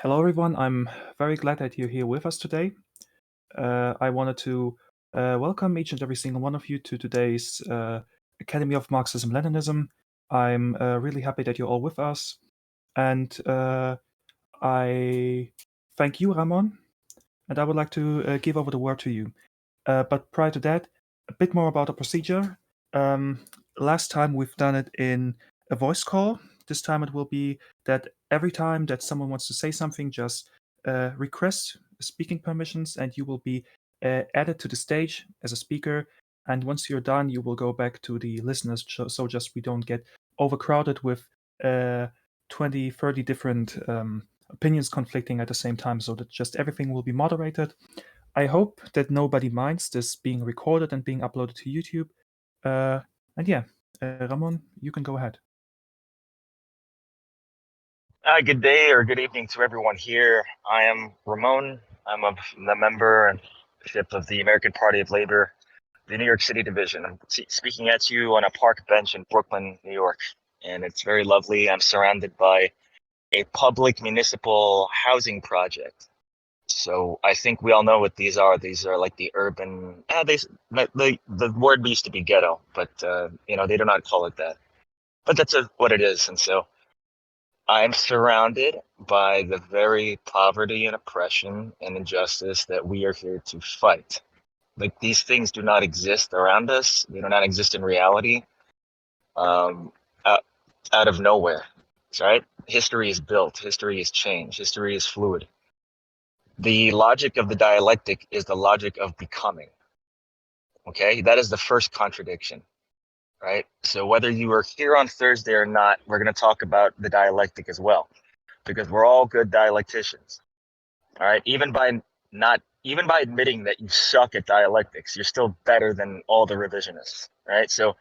Hello, everyone. I'm very glad that you're here with us today. I wanted to welcome each and every single one of you to today's Academy of Marxism-Leninism. I'm really happy that you're all with us. And I thank you, Ramon, and I would like to give over the word to you. But prior to that, a bit more about the procedure. Um, Last time we've done it in a voice call. This time it will be that every time that someone wants to say something, just request speaking permissions, and you will be added to the stage as a speaker. And once you're done, you will go back to the listeners, so just we don't get overcrowded with uh, 20, 30 different opinions conflicting at the same time, so that just everything will be moderated. I hope that nobody minds this being recorded and being uploaded to YouTube. And yeah, Ramon, you can go ahead. Good day or good evening to everyone here. I am Ramon. I'm the member and leadership of the American Party of Labor, the New York City division. I'm speaking at you on a park bench in Brooklyn, New York, and it's very lovely. I'm surrounded by a public municipal housing project. So I think we all know what these are. These are like the urban. The word used to be ghetto, but they do not call it that. But that's what it is, and so. I'm surrounded by the very poverty and oppression and injustice that we are here to fight. Like these things do not exist around us. They do not exist in reality. Um, out, out of nowhere, right? History is built. History is changed. History is fluid. The logic of the dialectic is the logic of becoming. Okay, that is the first contradiction, right? So whether you are here on Thursday or not, we're going to talk about the dialectic as well, because we're all good dialecticians. All right. Even by admitting that you suck at dialectics, you're still better than all the revisionists. Right. So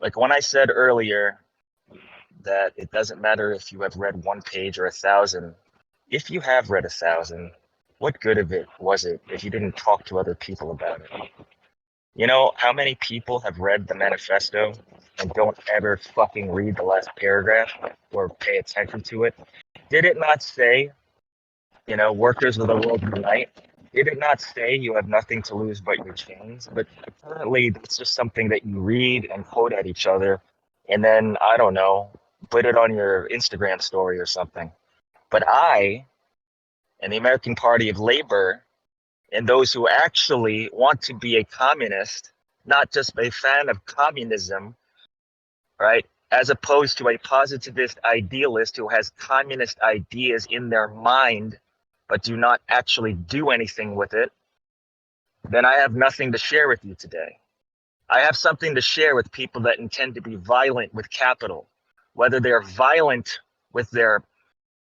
like when I said earlier that it doesn't matter if you have read one page or 1,000, if you have read 1,000, what good of it was it if you didn't talk to other people about it? You know how many people have read the manifesto and don't ever fucking read the last paragraph or pay attention to it? Did it not say, workers of the world unite? Did it not say you have nothing to lose but your chains? But apparently, that's just something that you read and quote at each other, and then I don't know, put it on your Instagram story or something. But I and the American Party of Labor and those who actually want to be a communist, not just a fan of communism, right? As opposed to a positivist idealist who has communist ideas in their mind but do not actually do anything with it, then I have nothing to share with you today. I have something to share with people that intend to be violent with capital, whether they're violent with their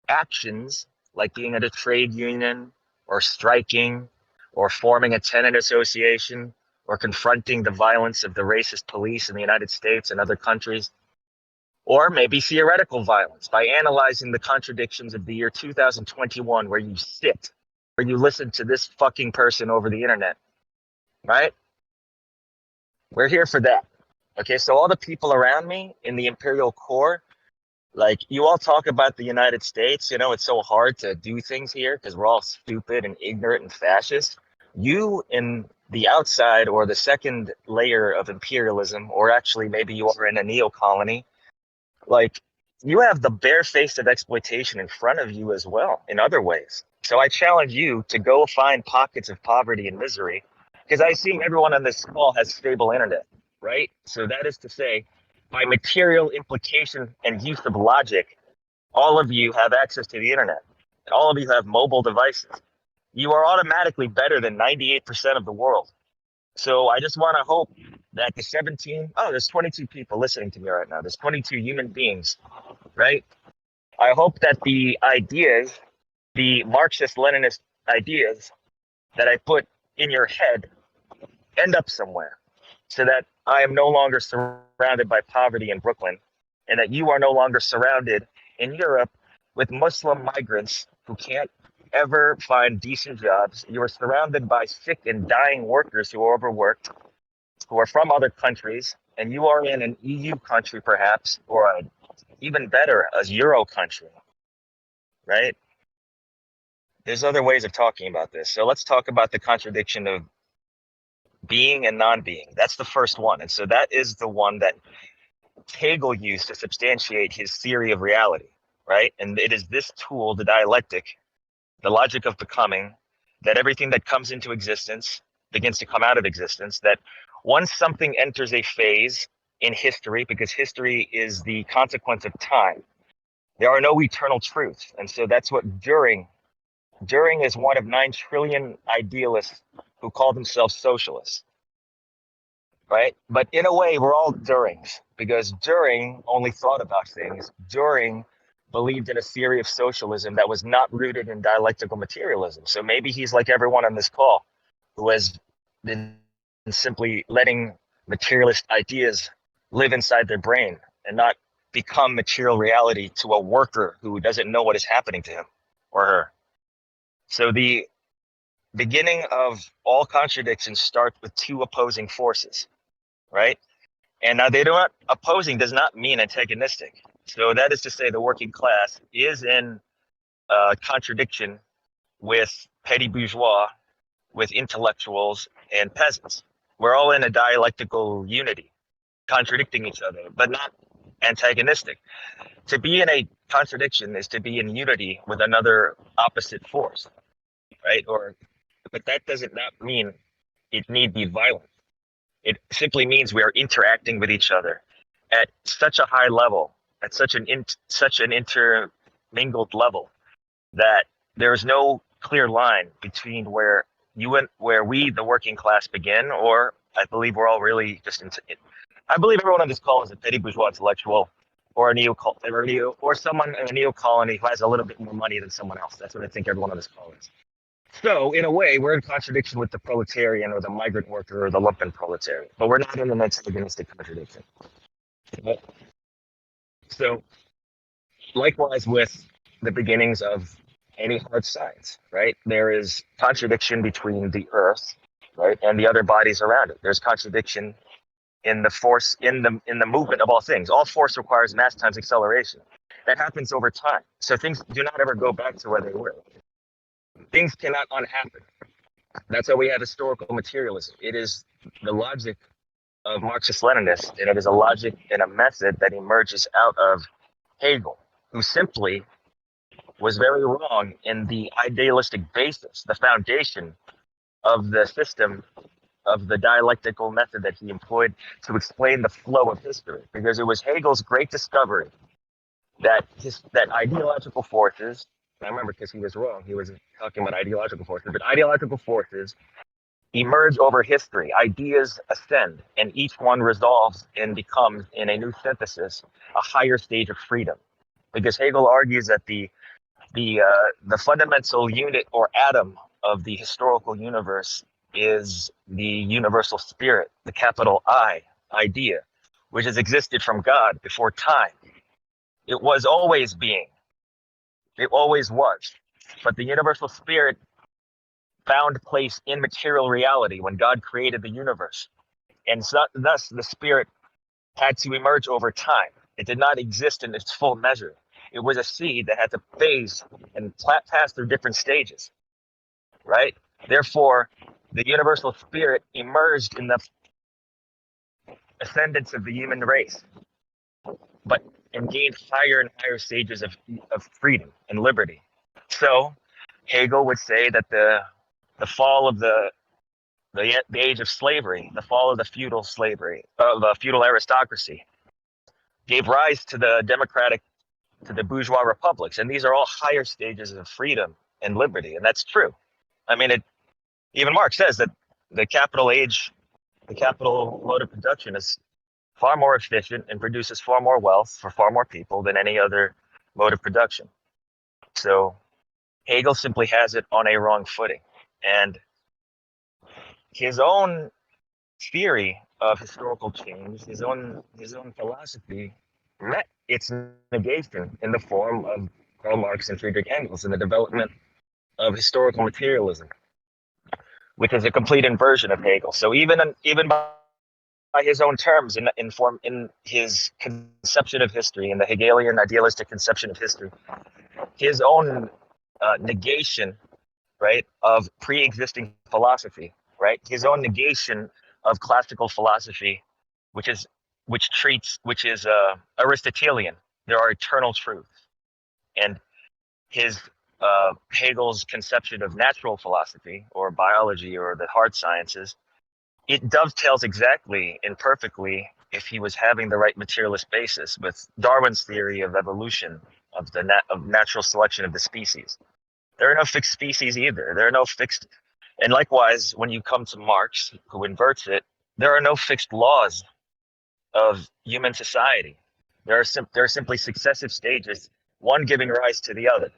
actions, like being at a trade union or striking or forming a tenant association or confronting the violence of the racist police in the United States and other countries, or maybe theoretical violence by analyzing the contradictions of the year 2021, where you sit, where you listen to this fucking person over the internet, right? We're here for that. Okay, so all the people around me in the imperial core, like you all talk about the United States, it's so hard to do things here because we're all stupid and ignorant and fascist. You in the outside or the second layer of imperialism, or actually maybe you are in a neo colony, like you have the bare face of exploitation in front of you as well in other ways. So I challenge you to go find pockets of poverty and misery, because I assume everyone on this call has stable internet, right? So that is to say, by material implication and use of logic, all of you have access to the internet. All of you have mobile devices. You are automatically better than 98% of the world. So I just want to hope that there's 22 people listening to me right now. There's 22 human beings, right? I hope that the ideas, the Marxist-Leninist ideas that I put in your head end up somewhere, so that I am no longer surrounded by poverty in Brooklyn, and that you are no longer surrounded in Europe with Muslim migrants who can't ever find decent jobs. You are surrounded by sick and dying workers who are overworked, who are from other countries, and you are in an EU country perhaps, or even better, a Euro country, right? There's other ways of talking about this. So let's talk about the contradiction of being and non-being. That's the first one. And so that is the one that Hegel used to substantiate his theory of reality, right? And it is this tool, the dialectic, the logic of becoming, that everything that comes into existence begins to come out of existence, that once something enters a phase in history, because history is the consequence of time, there are no eternal truths. And so that's what during is one of 9 trillion idealists who call themselves socialists, right? But in a way, we're all durings, because During only thought about things. During believed in a theory of socialism that was not rooted in dialectical materialism. So maybe he's like everyone on this call who has been simply letting materialist ideas live inside their brain and not become material reality to a worker who doesn't know what is happening to him or her. So the beginning of all contradictions starts with 2 opposing forces, right? And now they don't, opposing does not mean antagonistic. So that is to say the working class is in contradiction with petty bourgeois, with intellectuals and peasants. We're all in a dialectical unity, contradicting each other, but not antagonistic. To be in a contradiction is to be in unity with another opposite force, right? But that doesn't not mean it need be violent. It simply means we are interacting with each other at such a high level, at such an intermingled level, that there is no clear line between where we, the working class, begin, or I believe we're all really just I believe everyone on this call is a petty bourgeois intellectual, or someone in a neo colony who has a little bit more money than someone else. That's what I think everyone on this call is. So in a way, we're in contradiction with the proletarian or the migrant worker or the lumpen proletariat, but we're not in an antagonistic contradiction. So likewise with the beginnings of any hard science, right? There is contradiction between the earth, right, and the other bodies around it. There's contradiction in the force, in the movement of all things. All force requires mass times acceleration. That happens over time. So things do not ever go back to where they were. Things cannot unhappen. That's why we have historical materialism. It is the logic of Marxist-Leninists, and it is a logic and a method that emerges out of Hegel, who simply was very wrong in the idealistic basis, the foundation of the system of the dialectical method that he employed to explain the flow of history, because it was Hegel's great discovery that ideological forces, I remember because he was wrong, he was talking about ideological forces, but ideological forces emerge over history, ideas ascend, and each one resolves and becomes, in a new synthesis, a higher stage of freedom. Because Hegel argues that the fundamental unit or atom of the historical universe is the universal spirit, the capital I, idea, which has existed from God before time. It was always being. It always was. But the universal spirit found place in material reality when God created the universe. And so, thus, the spirit had to emerge over time. It did not exist in its full measure. It was a seed that had to phase and pass through different stages, right? Therefore, the universal spirit emerged in the ascendance of the human race, and gained higher and higher stages of freedom and liberty. So Hegel would say that the fall of the age of slavery, the fall of the feudal slavery, of feudal aristocracy, gave rise to the bourgeois republics, and these are all higher stages of freedom and liberty, and that's true. I mean, even Marx says that the capital mode of production is far more efficient and produces far more wealth for far more people than any other mode of production. So Hegel simply has it on a wrong footing, and his own theory of historical change, his own philosophy, met its negation in the form of Karl Marx and Friedrich Engels in the development of historical materialism, which is a complete inversion of Hegel. So even by his own terms, in his conception of history, in the Hegelian idealistic conception of history, his own negation right, of pre-existing philosophy, right? His own negation of classical philosophy, which is Aristotelian. There are eternal truths, and his Hegel's conception of natural philosophy or biology or the hard sciences, it dovetails exactly and perfectly, if he was having the right materialist basis, with Darwin's theory of evolution, of natural selection of the species. There are no fixed species either. There are no fixed, and likewise, when you come to Marx, who inverts it, there are no fixed laws of human society. There are simply successive stages, one giving rise to the other.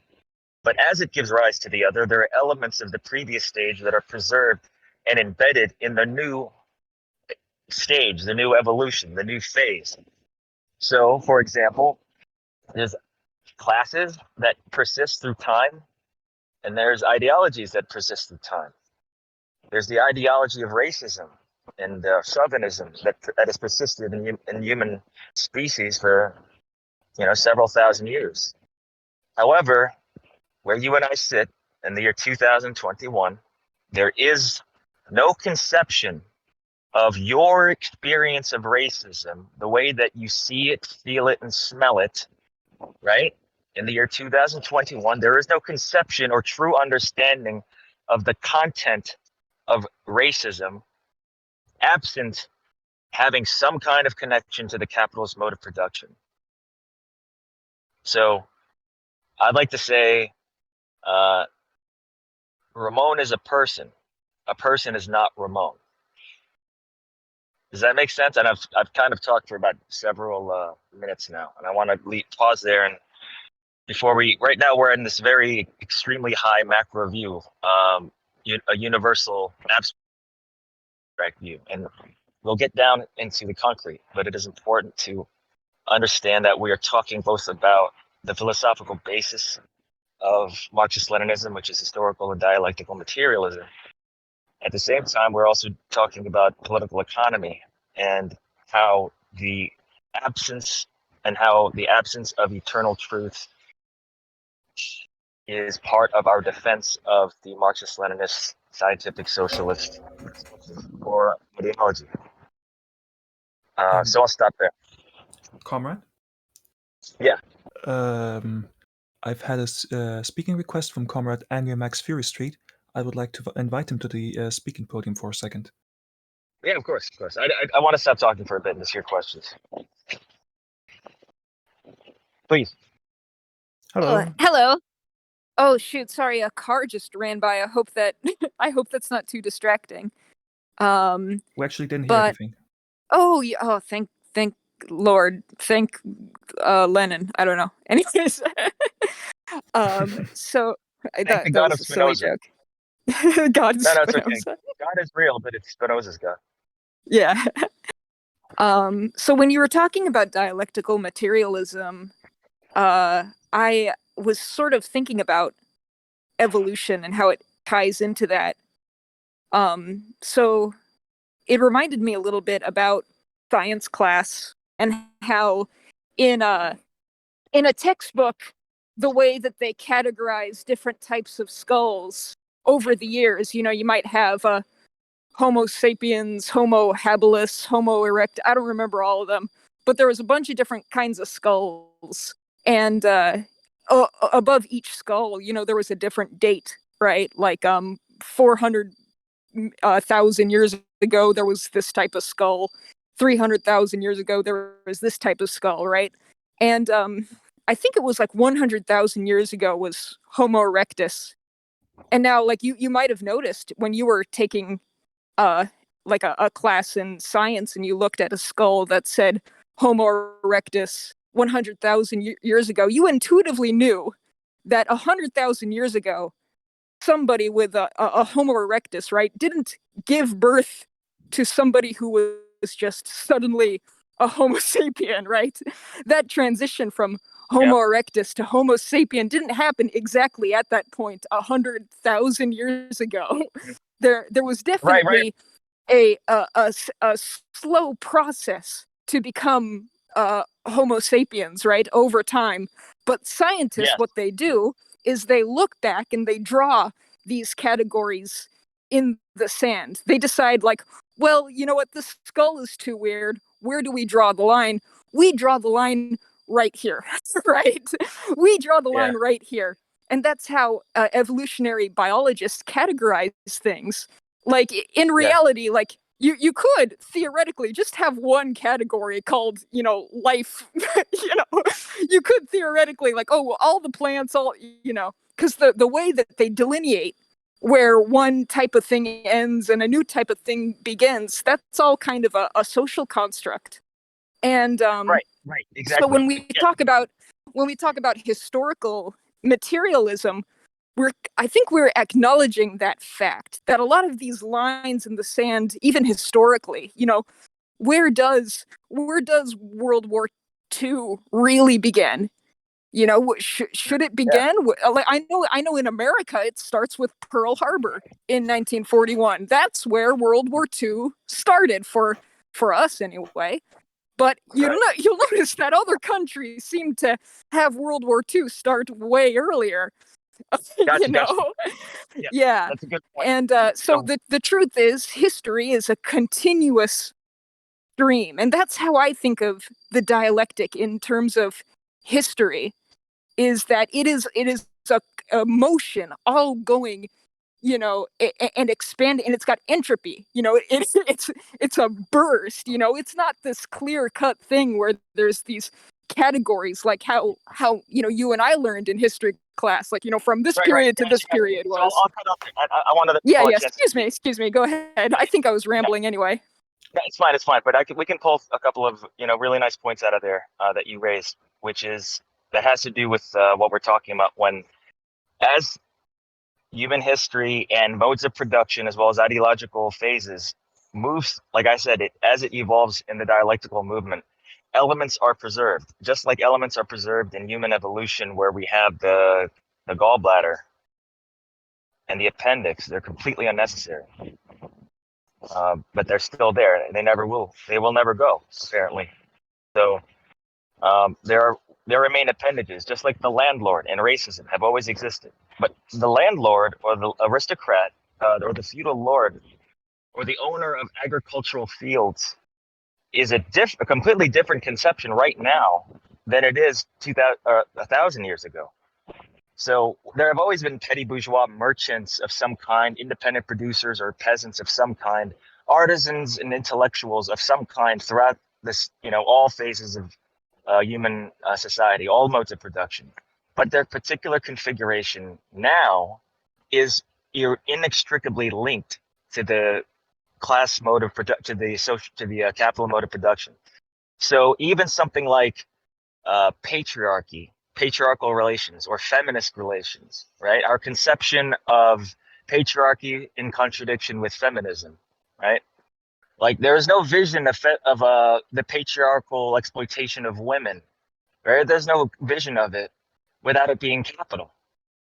But as it gives rise to the other, there are elements of the previous stage that are preserved and embedded in the new stage, the new evolution, the new phase. So, for example, there's classes that persist through time, and there's ideologies that persist through time. There's the ideology of racism and chauvinism that has persisted in human species for several thousand years. However, where you and I sit in the year 2021, there is no conception of your experience of racism, the way that you see it, feel it, and smell it, right? In the year 2021, there is no conception or true understanding of the content of racism, absent having some kind of connection to the capitalist mode of production. So I'd like to say Ramon is a person. A person is not Ramon. Does that make sense? And I've kind of talked for about several minutes now, and I want to pause there. And right now we're in this very extremely high macro view, a universal abstract view, and we'll get down into the concrete. But it is important to understand that we are talking both about the philosophical basis of Marxist-Leninism, which is historical and dialectical materialism. At the same time, we're also talking about political economy and how the absence of eternal truth is part of our defense of the Marxist-Leninist scientific socialist or ideology. So I'll stop there. Comrade? Yeah. I've had a speaking request from Comrade Angry Max Fury Street. I would like to invite him to the speaking podium for a second. Yeah, of course. I want to stop talking for a bit and just hear questions. Please. Hello. Hello. Oh shoot! Sorry, a car just ran by. I hope that's not too distracting. We actually didn't hear anything. Oh yeah. Oh, thank Lord. Thank Lenin. I don't know. Anyways, so that was a silly joke. God is Spinoza. Spinoza. Okay. God is real, but it's Spinoza's God. Yeah. So when you were talking about dialectical materialism, I was sort of thinking about evolution and how it ties into that. So it reminded me a little bit about science class and how in a textbook, the way that they categorize different types of skulls over the years, you might have Homo sapiens, Homo habilis, Homo erect. I don't remember all of them, but there was a bunch of different kinds of skulls. And above each skull, there was a different date, right? Like 400,000 years ago, there was this type of skull. 300,000 years ago, there was this type of skull, right? And I think it was like 100,000 years ago was Homo erectus. And now, like you might have noticed when you were taking like a class in science and you looked at a skull that said Homo erectus 100,000 years ago, you intuitively knew that 100,000 years ago, somebody with a Homo erectus, right, didn't give birth to somebody who was just suddenly a Homo sapien, right? That transition from Homo erectus to Homo sapien didn't happen exactly at that point 100,000 years ago. There was definitely a slow process to become Homo sapiens, right, over time. But scientists, what they do is they look back and they draw these categories in the sand. They decide, like, well, you know what, this skull is too weird. Where do we draw the line? We draw the line right here, right? We draw the line right here. And that's how evolutionary biologists categorize things. Like, in reality, like, you could theoretically just have one category called, you know, life. You know, you could theoretically, like, oh, well, all the plants, all, you know, because the way that they delineate where one type of thing ends and a new type of thing begins, that's all kind of a social construct. And Right, exactly. so when we talk about historical materialism, I think we're acknowledging that fact that a lot of these lines in the sand, even historically, you know, where does World War II really begin? You know, should it begin? Like, I know in America it starts with Pearl Harbor in 1941. That's where World War II started for us anyway. But you'll notice that other countries seem to have World War II start way earlier. Gotcha, You know? gotcha. Yeah. That's a good point. And so the truth is, history is a continuous stream. And that's how I think of the dialectic in terms of history, is that it is a motion all going, you know, and expanding, and it's got entropy, you know, it's a burst, you know, it's not this clear cut thing where there's these categories like how you know, you and I learned in history class, like, you know, from this period to this period was. So I'll cut off. I wanted to. Yeah. Excuse me. Go ahead. I think I was rambling anyway. Yeah, it's fine. But we can pull a couple of, you know, really nice points out of there that you raised, which is that has to do with what we're talking about when, as human history and modes of production as well as ideological phases moves, like I said, as it evolves in the dialectical movement, elements are preserved, just like elements are preserved in human evolution, where we have the gallbladder and the appendix. They're completely unnecessary, but they're still there. They will never go, apparently. So there remain appendages, just like the landlord and racism have always existed. But the landlord or the aristocrat or the feudal lord or the owner of agricultural fields is a completely different conception right now than it is 1,000 years ago. So there have always been petty bourgeois merchants of some kind, independent producers or peasants of some kind, artisans and intellectuals of some kind throughout this, you know, all phases of human society, all modes of production. But their particular configuration now is inextricably linked to the class mode of production, to the capital mode of production. So even something like patriarchal relations or feminist relations, right? Our conception of patriarchy in contradiction with feminism, right? Like, there is no vision of the patriarchal exploitation of women, right? There's no vision of it without it being capital,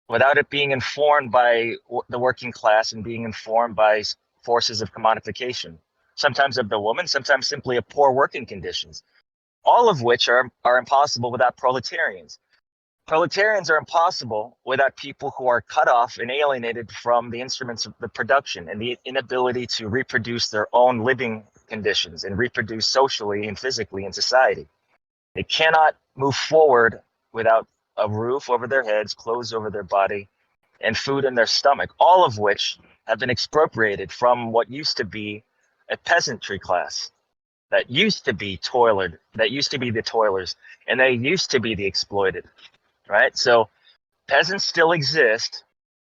without it being informed by the working class and being informed by forces of commodification, sometimes of the woman, sometimes simply of poor working conditions, all of which are impossible without proletarians. Proletarians are impossible without people who are cut off and alienated from the instruments of the production and the inability to reproduce their own living conditions and reproduce socially and physically in society. They cannot move forward without a roof over their heads, clothes over their body, and food in their stomach, all of which have been expropriated from what used to be a peasantry class, that used to be the toilers, and they used to be the exploited, right? So peasants still exist.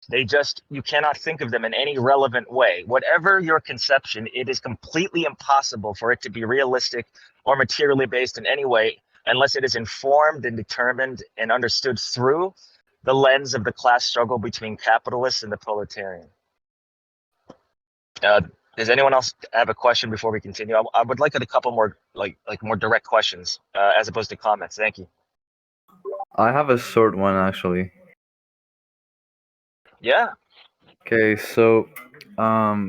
You cannot think of them in any relevant way. Whatever your conception, it is completely impossible for it to be realistic or materially based in any way unless it is informed and determined and understood through the lens of the class struggle between capitalists and the proletarian. Does anyone else have a question before we continue? I would like a couple more like more direct questions as opposed to comments. Thank you. I have a short one, actually. Yeah. Okay, so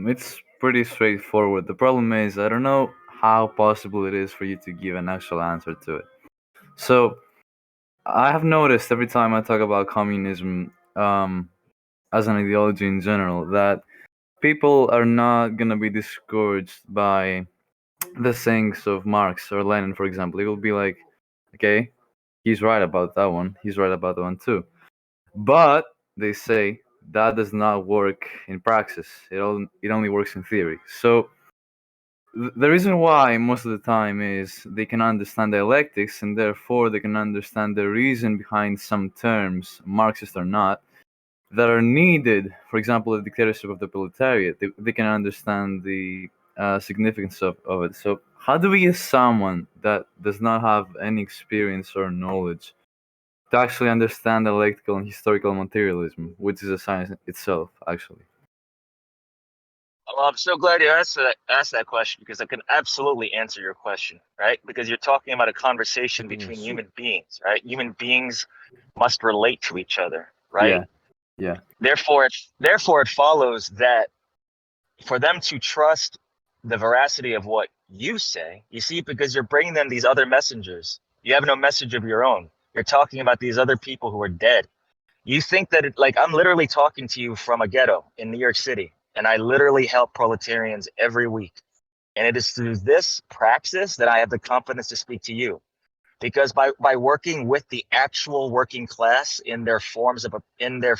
it's pretty straightforward. The problem is I don't know how possible it is for you to give an actual answer to it. So I have noticed every time I talk about communism, as an ideology in general, that people are not gonna be discouraged by the sayings of Marx or Lenin, for example. It will be like, okay, he's right about that one. He's right about that one too. But they say that does not work in praxis. It only works in theory. So the reason why most of the time is they can understand dialectics, and therefore they can understand the reason behind some terms, Marxist or not, that are needed. For example, the dictatorship of the proletariat. They can understand the significance of it. So how do we get someone that does not have any experience or knowledge to actually understand dialectical and historical materialism, which is a science itself, actually? Well, I'm so glad you asked that question, because I can absolutely answer your question, right? Because you're talking about a conversation between human beings, right? Human beings must relate to each other, right? Yeah. Therefore, it follows that for them to trust the veracity of what you say, you see, because you're bringing them these other messengers. You have no message of your own. You're talking about these other people who are dead. You think that like I'm literally talking to you from a ghetto in New York City, and I literally help proletarians every week. And it is through this praxis that I have the confidence to speak to you. Because by working with the actual working class in their forms of in their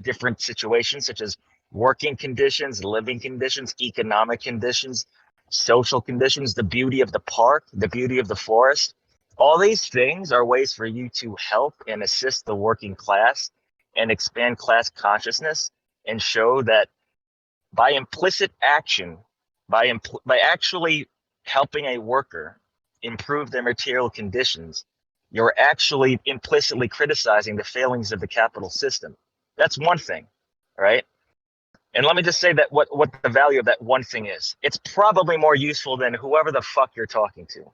different situations, such as working conditions, living conditions, economic conditions, social conditions, the beauty of the park, the beauty of the forest, all these things are ways for you to help and assist the working class and expand class consciousness, and show that by implicit action, by actually helping a worker improve their material conditions, you're actually implicitly criticizing the failings of the capital system. That's one thing, right? And let me just say that what the value of that one thing is. It's probably more useful than whoever the fuck you're talking to.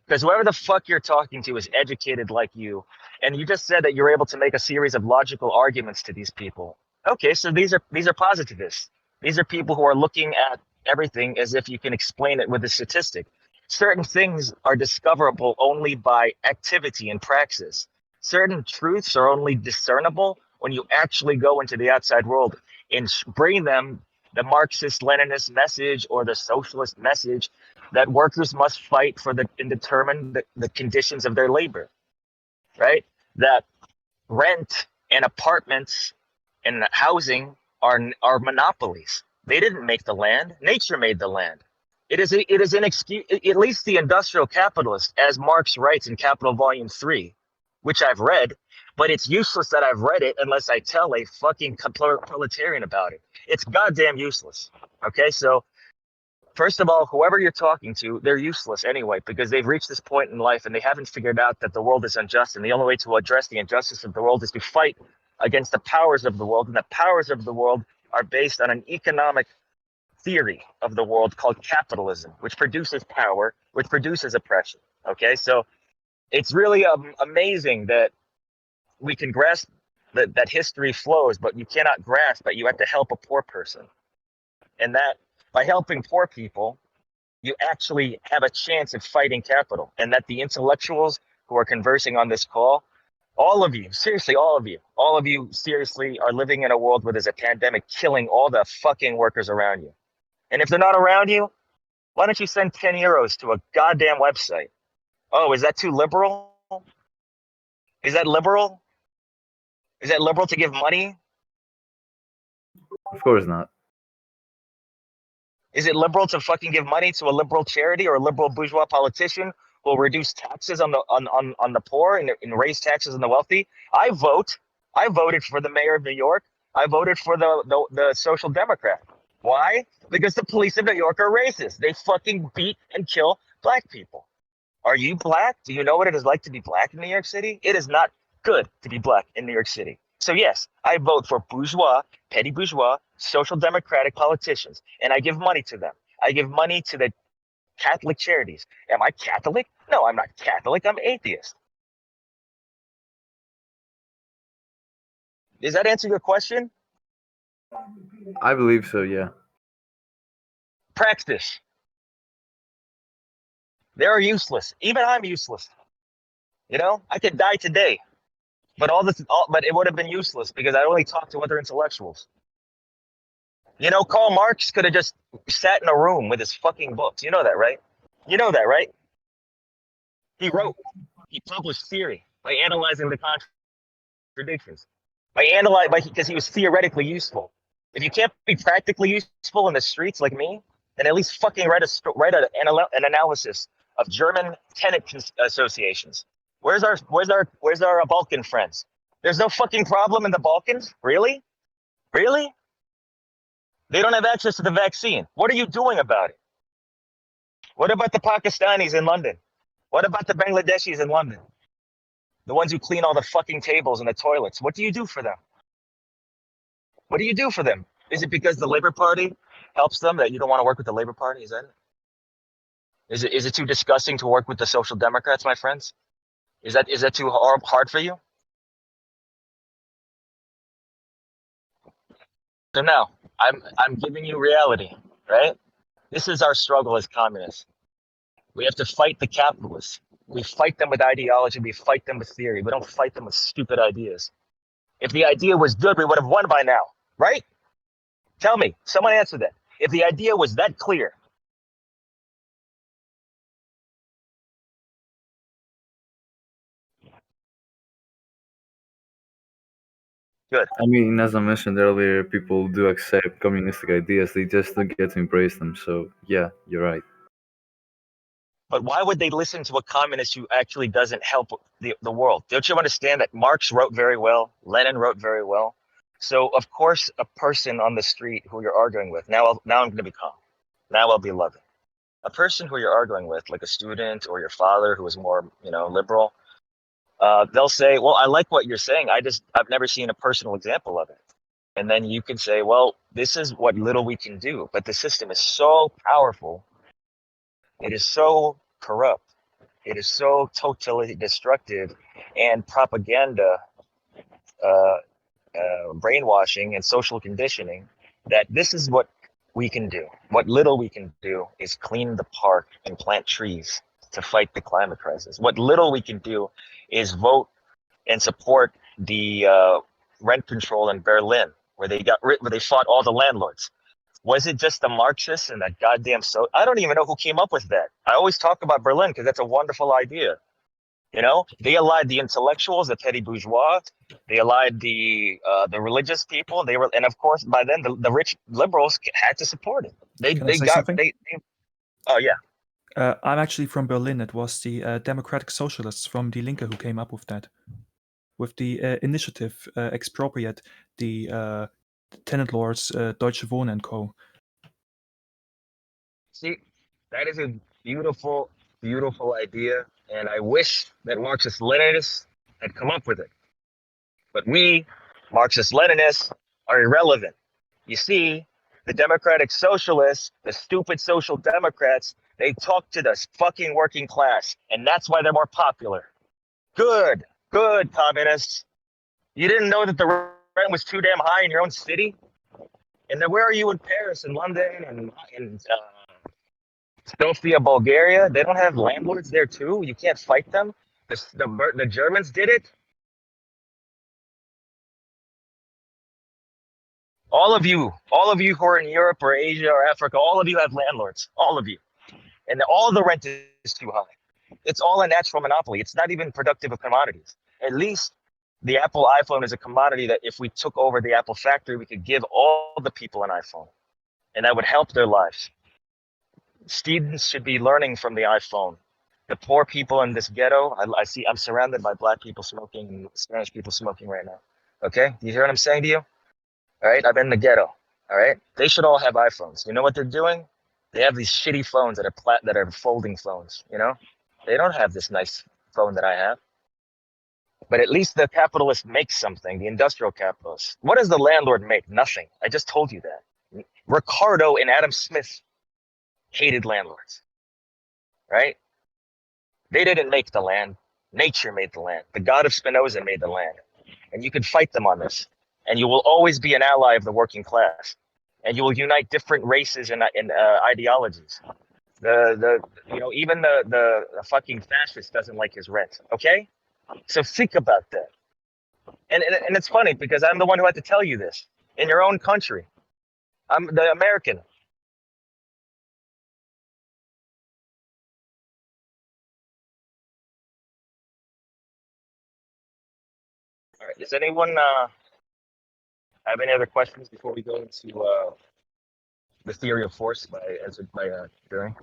Because whoever the fuck you're talking to is educated like you, and you just said that you're able to make a series of logical arguments to these people. Okay, so these are positivists. These are people who are looking at everything as if you can explain it with a statistic. Certain things are discoverable only by activity and praxis. Certain truths are only discernible when you actually go into the outside world and bring them the Marxist-Leninist message or the socialist message that workers must fight for and determine the conditions of their labor, right? That rent and apartments and housing are monopolies. They didn't make the land. Nature made the land. It is an excuse, at least the industrial capitalist, as Marx writes in Capital Volume 3, which I've read, but it's useless that I've read it unless I tell a fucking proletarian about it. It's goddamn useless. Okay, so first of all, whoever you're talking to, they're useless anyway, because they've reached this point in life and they haven't figured out that the world is unjust. And the only way to address the injustice of the world is to fight against the powers of the world. And the powers of the world are based on an economic theory of the world called capitalism, which produces power, which produces oppression. Okay, so it's really amazing that we can grasp that history flows, but you cannot grasp that you have to help a poor person. And that by helping poor people, you actually have a chance of fighting capital, and that the intellectuals who are conversing on this call, all of you, seriously, all of you seriously are living in a world where there's a pandemic killing all the fucking workers around you. And if they're not around you, why don't you send 10 euros to a goddamn website? Oh, is that too liberal? Is that liberal? Is that liberal to give money? Of course not. Is it liberal to fucking give money to a liberal charity or a liberal bourgeois politician who will reduce taxes on the poor and raise taxes on the wealthy? I voted for the mayor of New York. I voted for the social democrat. Why? Because the police of New York are racist. They fucking beat and kill black people. Are you black? Do you know what it is like to be black in New York City? It is not good to be black in New York City. So yes, I vote for bourgeois, petty bourgeois, social democratic politicians, and I give money to them. I give money to the Catholic charities. Am I Catholic? No, I'm not Catholic. I'm atheist. Does that answer your question? I believe so, yeah. Practice. They're useless. Even I'm useless. You know, I could die today. But but it would have been useless because I only talked to other intellectuals. You know, Karl Marx could have just sat in a room with his fucking books. You know that, right? You know that, right? He published theory by analyzing the contradictions, because he was theoretically useful. If you can't be practically useful in the streets like me, then at least fucking write an analysis of German tenant associations. Where's our Balkan friends? There's no fucking problem in the Balkans? Really? Really? They don't have access to the vaccine. What are you doing about it? What about the Pakistanis in London? What about the Bangladeshis in London? The ones who clean all the fucking tables and the toilets. What do you do for them? What do you do for them? Is it because the Labour Party helps them that you don't want to work with the Labour Party? Is that it? Is it too disgusting to work with the Social Democrats, my friends? Is that too hard for you? So now, I'm giving you reality, right? This is our struggle as communists. We have to fight the capitalists. We fight them with ideology. We fight them with theory. We don't fight them with stupid ideas. If the idea was good, we would have won by now, right? Tell me, someone answer that. If the idea was that clear. Good. I mean, as I mentioned earlier, people do accept communistic ideas. They just don't get to embrace them. So, yeah, you're right. But why would they listen to a communist who actually doesn't help the world? Don't you understand that Marx wrote very well, Lenin wrote very well? So of course, a person on the street who you're arguing with, now I'm going to be calm. Now I'll be loving. A person who you're arguing with, like a student or your father who is more, liberal, they'll say, well, I like what you're saying. I've never seen a personal example of it. And then you can say, well, this is what little we can do. But the system is so powerful. It is so corrupt. It is so totally destructive, and propaganda, brainwashing, and social conditioning that this is what we can do. What little we can do is clean the park and plant trees to fight the climate crisis. What little we can do is vote and support the rent control in Berlin, where they fought all the landlords. Was it just the Marxists and that goddamn I don't even know who came up with that. I always talk about Berlin because that's a wonderful idea. They allied the intellectuals, the petty bourgeois. They allied the religious people. And of course, by then the rich liberals had to support it. Can I say something? Oh yeah. I'm actually from Berlin. It was the Democratic Socialists from Die Linke who came up with that, with the initiative expropriate the tenant lords, Deutsche Wohnen and Co. See, that is a beautiful, beautiful idea, and I wish that Marxist-Leninists had come up with it. But we, Marxist-Leninists, are irrelevant. You see, the Democratic Socialists, the stupid Social Democrats, they talk to the fucking working class, and that's why they're more popular. Good, communists. You didn't know that the rent was too damn high in your own city? And then where are you in Paris and London and in Sofia, Bulgaria? They don't have landlords there too? You can't fight them? The Germans did it? All of you who are in Europe or Asia or Africa, all of you have landlords, all of you. And all the rent is too high. It's all a natural monopoly. It's not even productive of commodities. At least the Apple iPhone is a commodity that if we took over the Apple factory, we could give all the people an iPhone, and that would help their lives. Students should be learning from the iPhone. The poor people in this ghetto, I'm surrounded by Black people smoking and Spanish people smoking right now. Okay, do you hear what I'm saying to you? All right, I'm in the ghetto. All right, they should all have iPhones. You know what they're doing? They have these shitty phones that are folding phones. They don't have this nice phone that I have. But at least the capitalist makes something, the industrial capitalist. What does the landlord make? Nothing. I just told you that. Ricardo and Adam Smith hated landlords, right? They didn't make the land. Nature made the land. The God of Spinoza made the land. And you can fight them on this. And you will always be an ally of the working class. And you will unite different races and ideologies. Even the fucking fascist doesn't like his rent, okay? So think about that. And it's funny because I'm the one who had to tell you this in your own country. I'm the American. All right. Does anyone have any other questions before we go into the theory of force by During?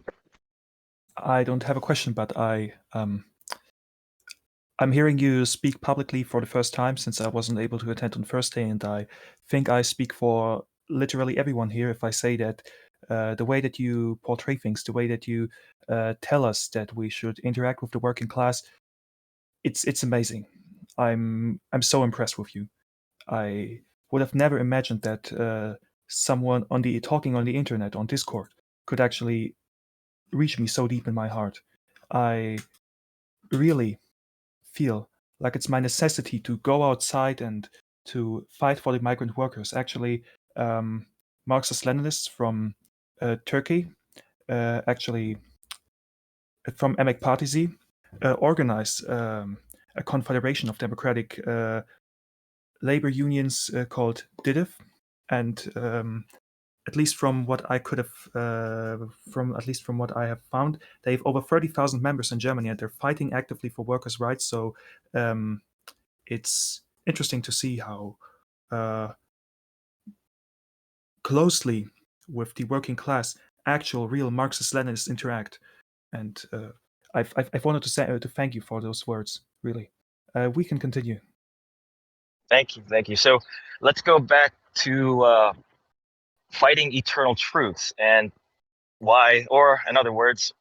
I don't have a question, but I'm hearing you speak publicly for the first time since I wasn't able to attend on the first day, and I think I speak for literally everyone here if I say that the way that you portray things, the way that you tell us that we should interact with the working class, it's amazing. I'm so impressed with you. I would have never imagined that someone talking on the internet on Discord could actually reach me so deep in my heart. I really feel like it's my necessity to go outside and to fight for the migrant workers. Actually, Marxist-Leninists from Turkey, actually from Emek Partisi, organized a confederation of democratic labor unions called DIDIF, and at least from what I could have, from what I have found, they have over 30,000 members in Germany, and they're fighting actively for workers' rights. So it's interesting to see how closely with the working class actual real Marxist-Leninists interact. And I've wanted to thank you for those words. Really, we can continue. Thank you. So let's go back to fighting eternal truths and why, or in other words,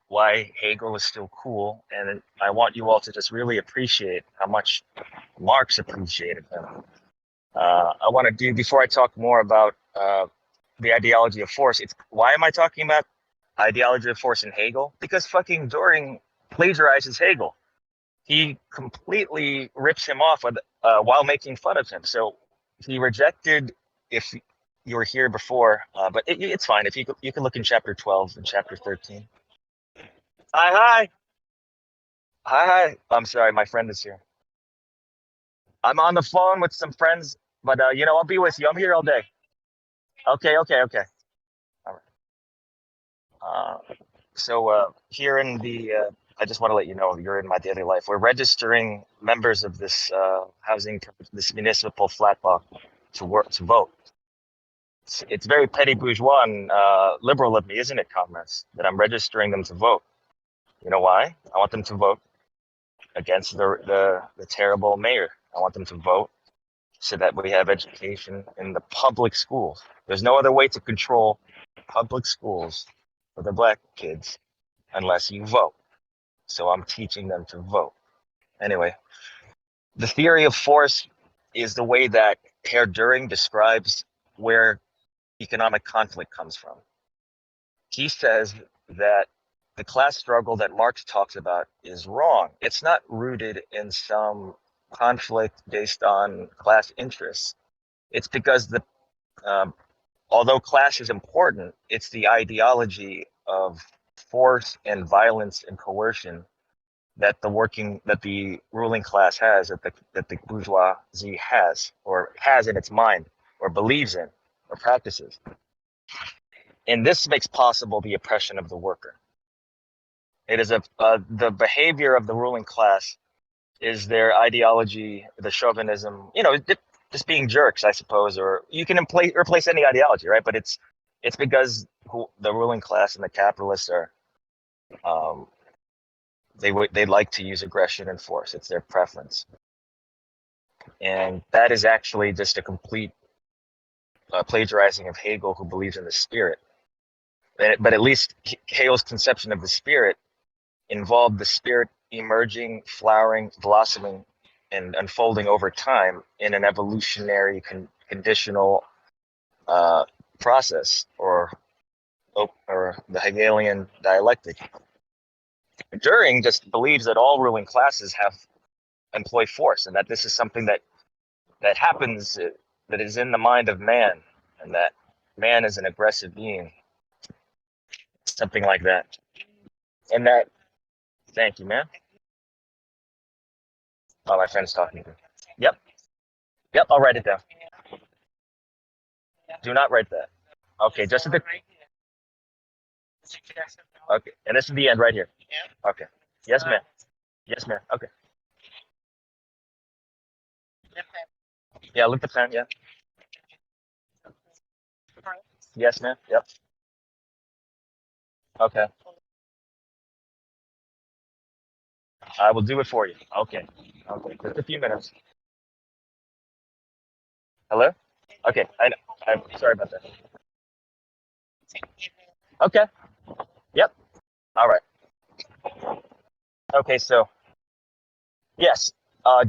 why Hegel is still cool. And I want you all to just really appreciate how much Marx appreciated him. I want to do, before I talk more about the ideology of force, why am I talking about ideology of force in Hegel? Because fucking Düring plagiarizes Hegel. He completely rips him off while making fun of him. So he rejected, if you were here before, but it's fine. If you can look in chapter 12 and chapter 13. Hi. I'm sorry, my friend is here. I'm on the phone with some friends, but I'll be with you. I'm here all day. Okay. All right. So here in the, I just want to let you know, you're in my daily life. We're registering members of this this municipal flat block to vote. It's very petty bourgeois and liberal of me, isn't it, comrades, that I'm registering them to vote? You know why? I want them to vote against the terrible mayor. I want them to vote so that we have education in the public schools. There's no other way to control public schools for the black kids unless you vote. So I'm teaching them to vote. Anyway, the theory of force is the way that Herr Düring describes where economic conflict comes from. He says that the class struggle that Marx talks about is wrong. It's not rooted in some conflict based on class interests. It's because although class is important, it's the ideology of force and violence and coercion that the ruling class has, that the bourgeoisie has, or has in its mind, or believes in, or practices. And this makes possible the oppression of the worker. It is the behavior of the ruling class is their ideology, the chauvinism, just being jerks, I suppose, or you can replace any ideology, right? But it's because the ruling class and the capitalists are, they like to use aggression and force. It's their preference. And that is actually just a complete plagiarizing of Hegel, who believes in the spirit. But at least Hegel's conception of the spirit involved the spirit emerging, flowering, blossoming, and unfolding over time in an evolutionary conditional process, or the Hegelian dialectic. Düring just believes that all ruling classes employ force, and that this is something that happens, that is in the mind of man, and that man is an aggressive being, something like that. And that, thank you, man. Oh, my friend's talking to me. Yep. Yep, I'll write it down. Do not write that. Okay, just at the. Okay, and this is the end right here. Okay. Yes, ma'am. Yes, ma'am. Okay. Yeah, lift the pen. Yeah. Yes, ma'am. Yep. Okay. I will do it for you. Okay. Okay. Just a few minutes. Hello? Okay. I'm sorry about that. Okay. Yep. All right. Okay. So, yes,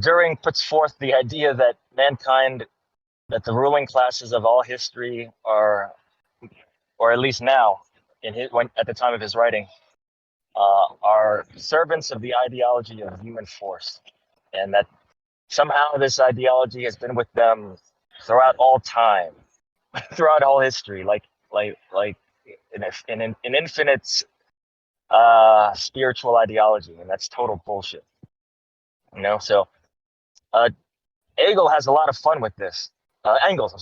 During puts forth the idea that mankind, that the ruling classes of all history are, or at least now, at the time of his writing, are servants of the ideology of human force, and that somehow this ideology has been with them throughout all time, throughout all history, like an infinite spiritual ideology, and that's total bullshit. So uh, Engels has a lot of fun with this. Engels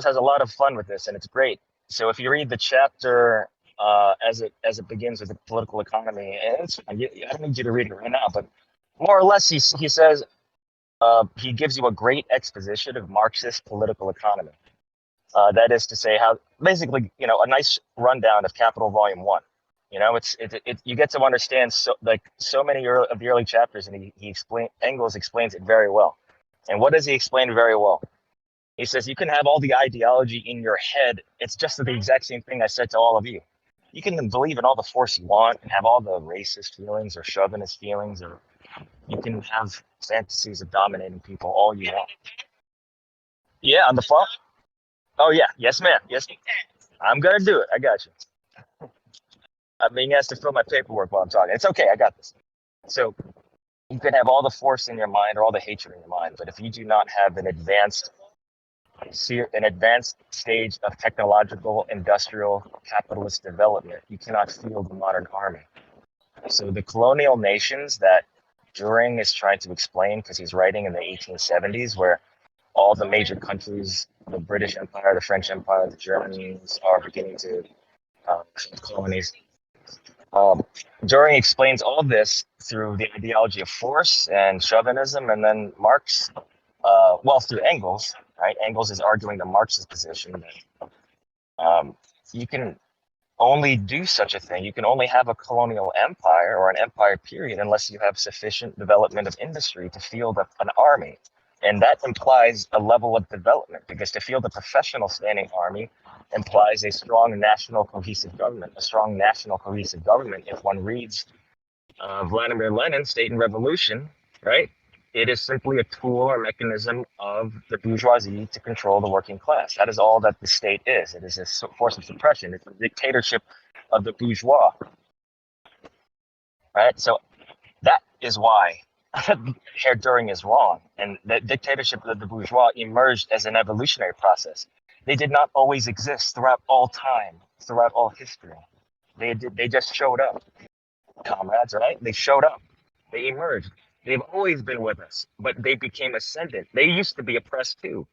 has a lot of fun with this, and it's great. So if you read the chapter as it begins with the political economy, and I don't need you to read it right now, but more or less he says he gives you a great exposition of Marxist political economy. That is to say, how basically a nice rundown of Capital Volume 1. You get to understand so many of the early chapters, and Engels explains it very well. And what does he explain very well? He says you can have all the ideology in your head. It's just the exact same thing I said to all of you. You can believe in all the force you want and have all the racist feelings or chauvinist feelings, or you can have fantasies of dominating people all you want. Yeah, on the phone. Oh yeah, yes ma'am. Yes, I'm gonna do it. I got you. I'm being asked to fill my paperwork while I'm talking. It's okay. I got this. So you can have all the force in your mind or all the hatred in your mind, but if you do not have an advanced stage of technological, industrial, capitalist development, you cannot field the modern army. So the colonial nations that Düring is trying to explain, because he's writing in the 1870s, where all the major countries, the British Empire, the French Empire, the Germans are beginning to colonies. Düring explains all this through the ideology of force and chauvinism, and then Marx, through Engels, right? Engels is arguing the Marxist position that you can only do such a thing. You can only have a colonial empire or an empire period unless you have sufficient development of industry to field an army. And that implies a level of development, because to field a professional standing army implies a strong national cohesive government. A strong national cohesive government, if one reads Vladimir Lenin's State and Revolution, right? It is simply a tool or mechanism of the bourgeoisie to control the working class. That is all that the state is. It is a force of suppression. It's a dictatorship of the bourgeois, right? So that is why Herr Düring is wrong. And the dictatorship of the bourgeois emerged as an evolutionary process. They did not always exist throughout all time, throughout all history. They just showed up, comrades, right? They showed up. They emerged. They've always been with us, but they became ascendant. They used to be oppressed too.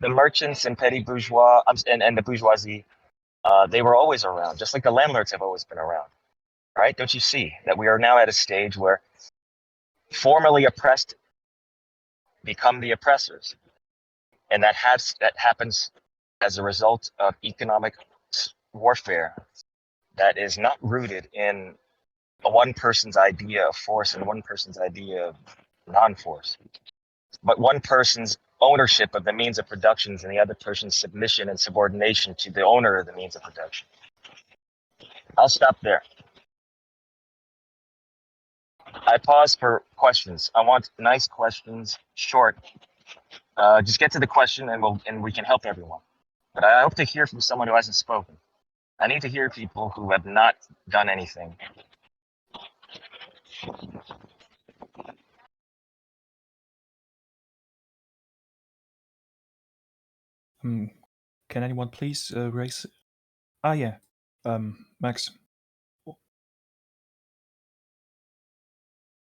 The merchants and petty bourgeois and the bourgeoisie, they were always around, just like the landlords have always been around, right? Don't you see that we are now at a stage where formerly oppressed become the oppressors, and that happens as a result of economic warfare that is not rooted in one person's idea of force and one person's idea of non-force, but one person's ownership of the means of production and the other person's submission and subordination to the owner of the means of production. I'll stop there. I pause for questions. I want nice questions, short. Just get to the question, and we can help everyone. But I hope to hear from someone who hasn't spoken. I need to hear people who have not done anything. Can anyone please raise? Yeah, Max.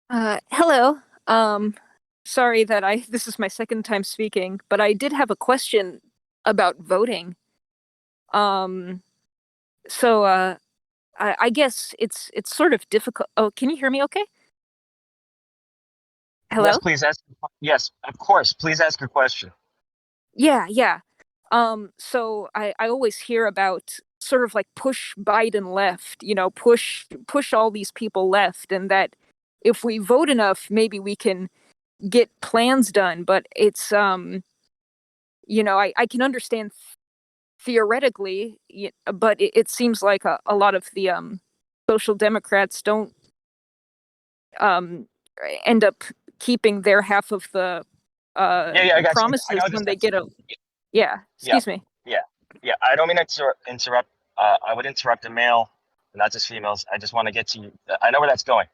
Hello. Sorry that this is my second time speaking, but I did have a question about voting. I guess it's sort of difficult. Oh, can you hear me okay? Hello? Yes, please ask. Yes, of course. Please ask your question. Yeah. So I always hear about sort of like push Biden left, push all these people left, and that if we vote enough, maybe we can get plans done. But it's I can understand theoretically, but it seems like a lot of the social democrats don't end up keeping their half of the I got you. I promises know when this. they get a excuse me. Yeah. I don't mean to interrupt. I would interrupt the male, not just females. I just want to get to you. I know where that's going.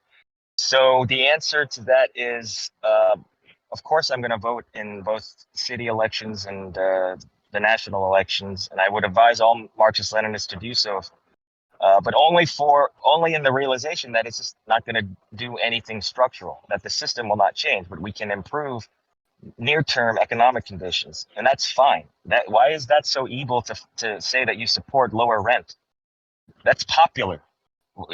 So the answer to that is, of course, I'm going to vote in both city elections and the national elections, and I would advise all Marxist-Leninists to do so, but only in the realization that it's just not going to do anything structural, that the system will not change, but we can improve near-term economic conditions, and that's fine. Why is that so evil to say that you support lower rent? That's popular.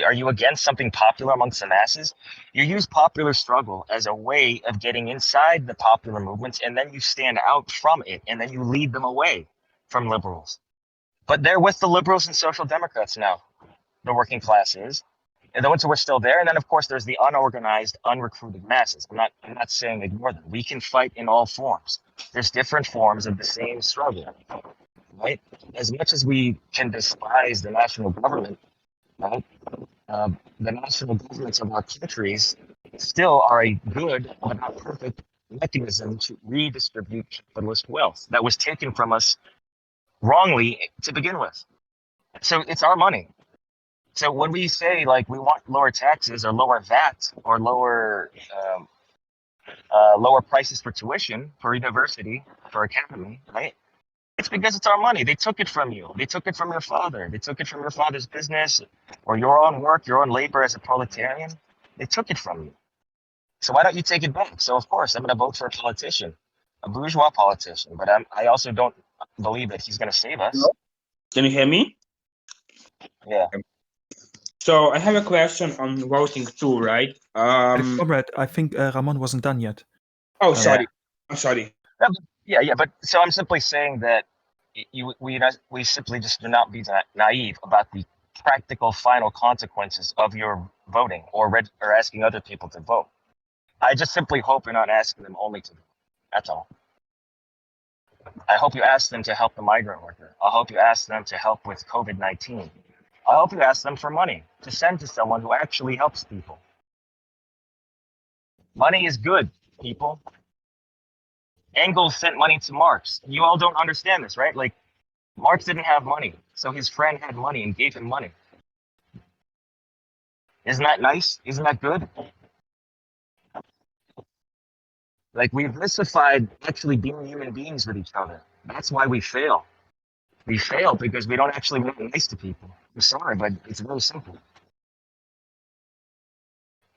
Are you against something popular amongst the masses? You use popular struggle as a way of getting inside the popular movements, and then you stand out from it, and then you lead them away from liberals. But they're with the liberals and social democrats now, the working class is, and the ones who are still there. And then, of course, there's the unorganized, unrecruited masses. I'm not saying ignore them. We can fight in all forms. There's different forms of the same struggle, right? As much as we can despise the national government, right? The national governments of our countries still are a good but not perfect mechanism to redistribute capitalist wealth that was taken from us wrongly to begin with. So it's our money. So when we say like we want lower taxes or lower VAT or lower prices for tuition for university, for academy, right? It's because it's our money. They took it from you. They took it from your father. They took it from your father's business or your own work, your own labor as a proletarian. They took it from you. So why don't you take it back? So of course I'm going to vote for a politician, a bourgeois politician, but I also don't believe that he's going to save us. Hello? Can you hear me? Yeah. So I have a question on voting too, right? Comrade, I think Ramon wasn't done yet. Oh, sorry. I'm sorry. Yeah. But so I'm simply saying that we simply just do not be naive about the practical final consequences of your voting or asking other people to vote. I just simply hope you're not asking them only to vote. That's all. I hope you ask them to help the migrant worker. I hope you ask them to help with COVID-19. I hope you ask them for money to send to someone who actually helps people. Money is good, people. Engels sent money to Marx. You all don't understand this, right? Like, Marx didn't have money, so his friend had money and gave him money. Isn't that nice? Isn't that good? Like, we've mystified actually being human beings with each other. That's why we fail. We fail because we don't actually be nice to people. I'm sorry, but it's very simple.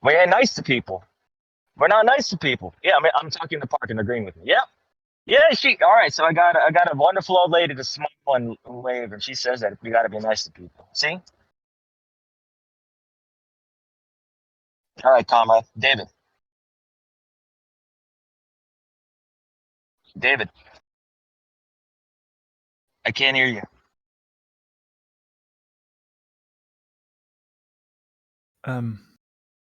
We ain't nice to people. We're not nice to people. Yeah, I mean, I'm talking to Park and agreeing with me. Yeah. Yeah, all right, so I got a wonderful old lady to smile and wave, and she says that we got to be nice to people. See? All right, comrade. David. I can't hear you.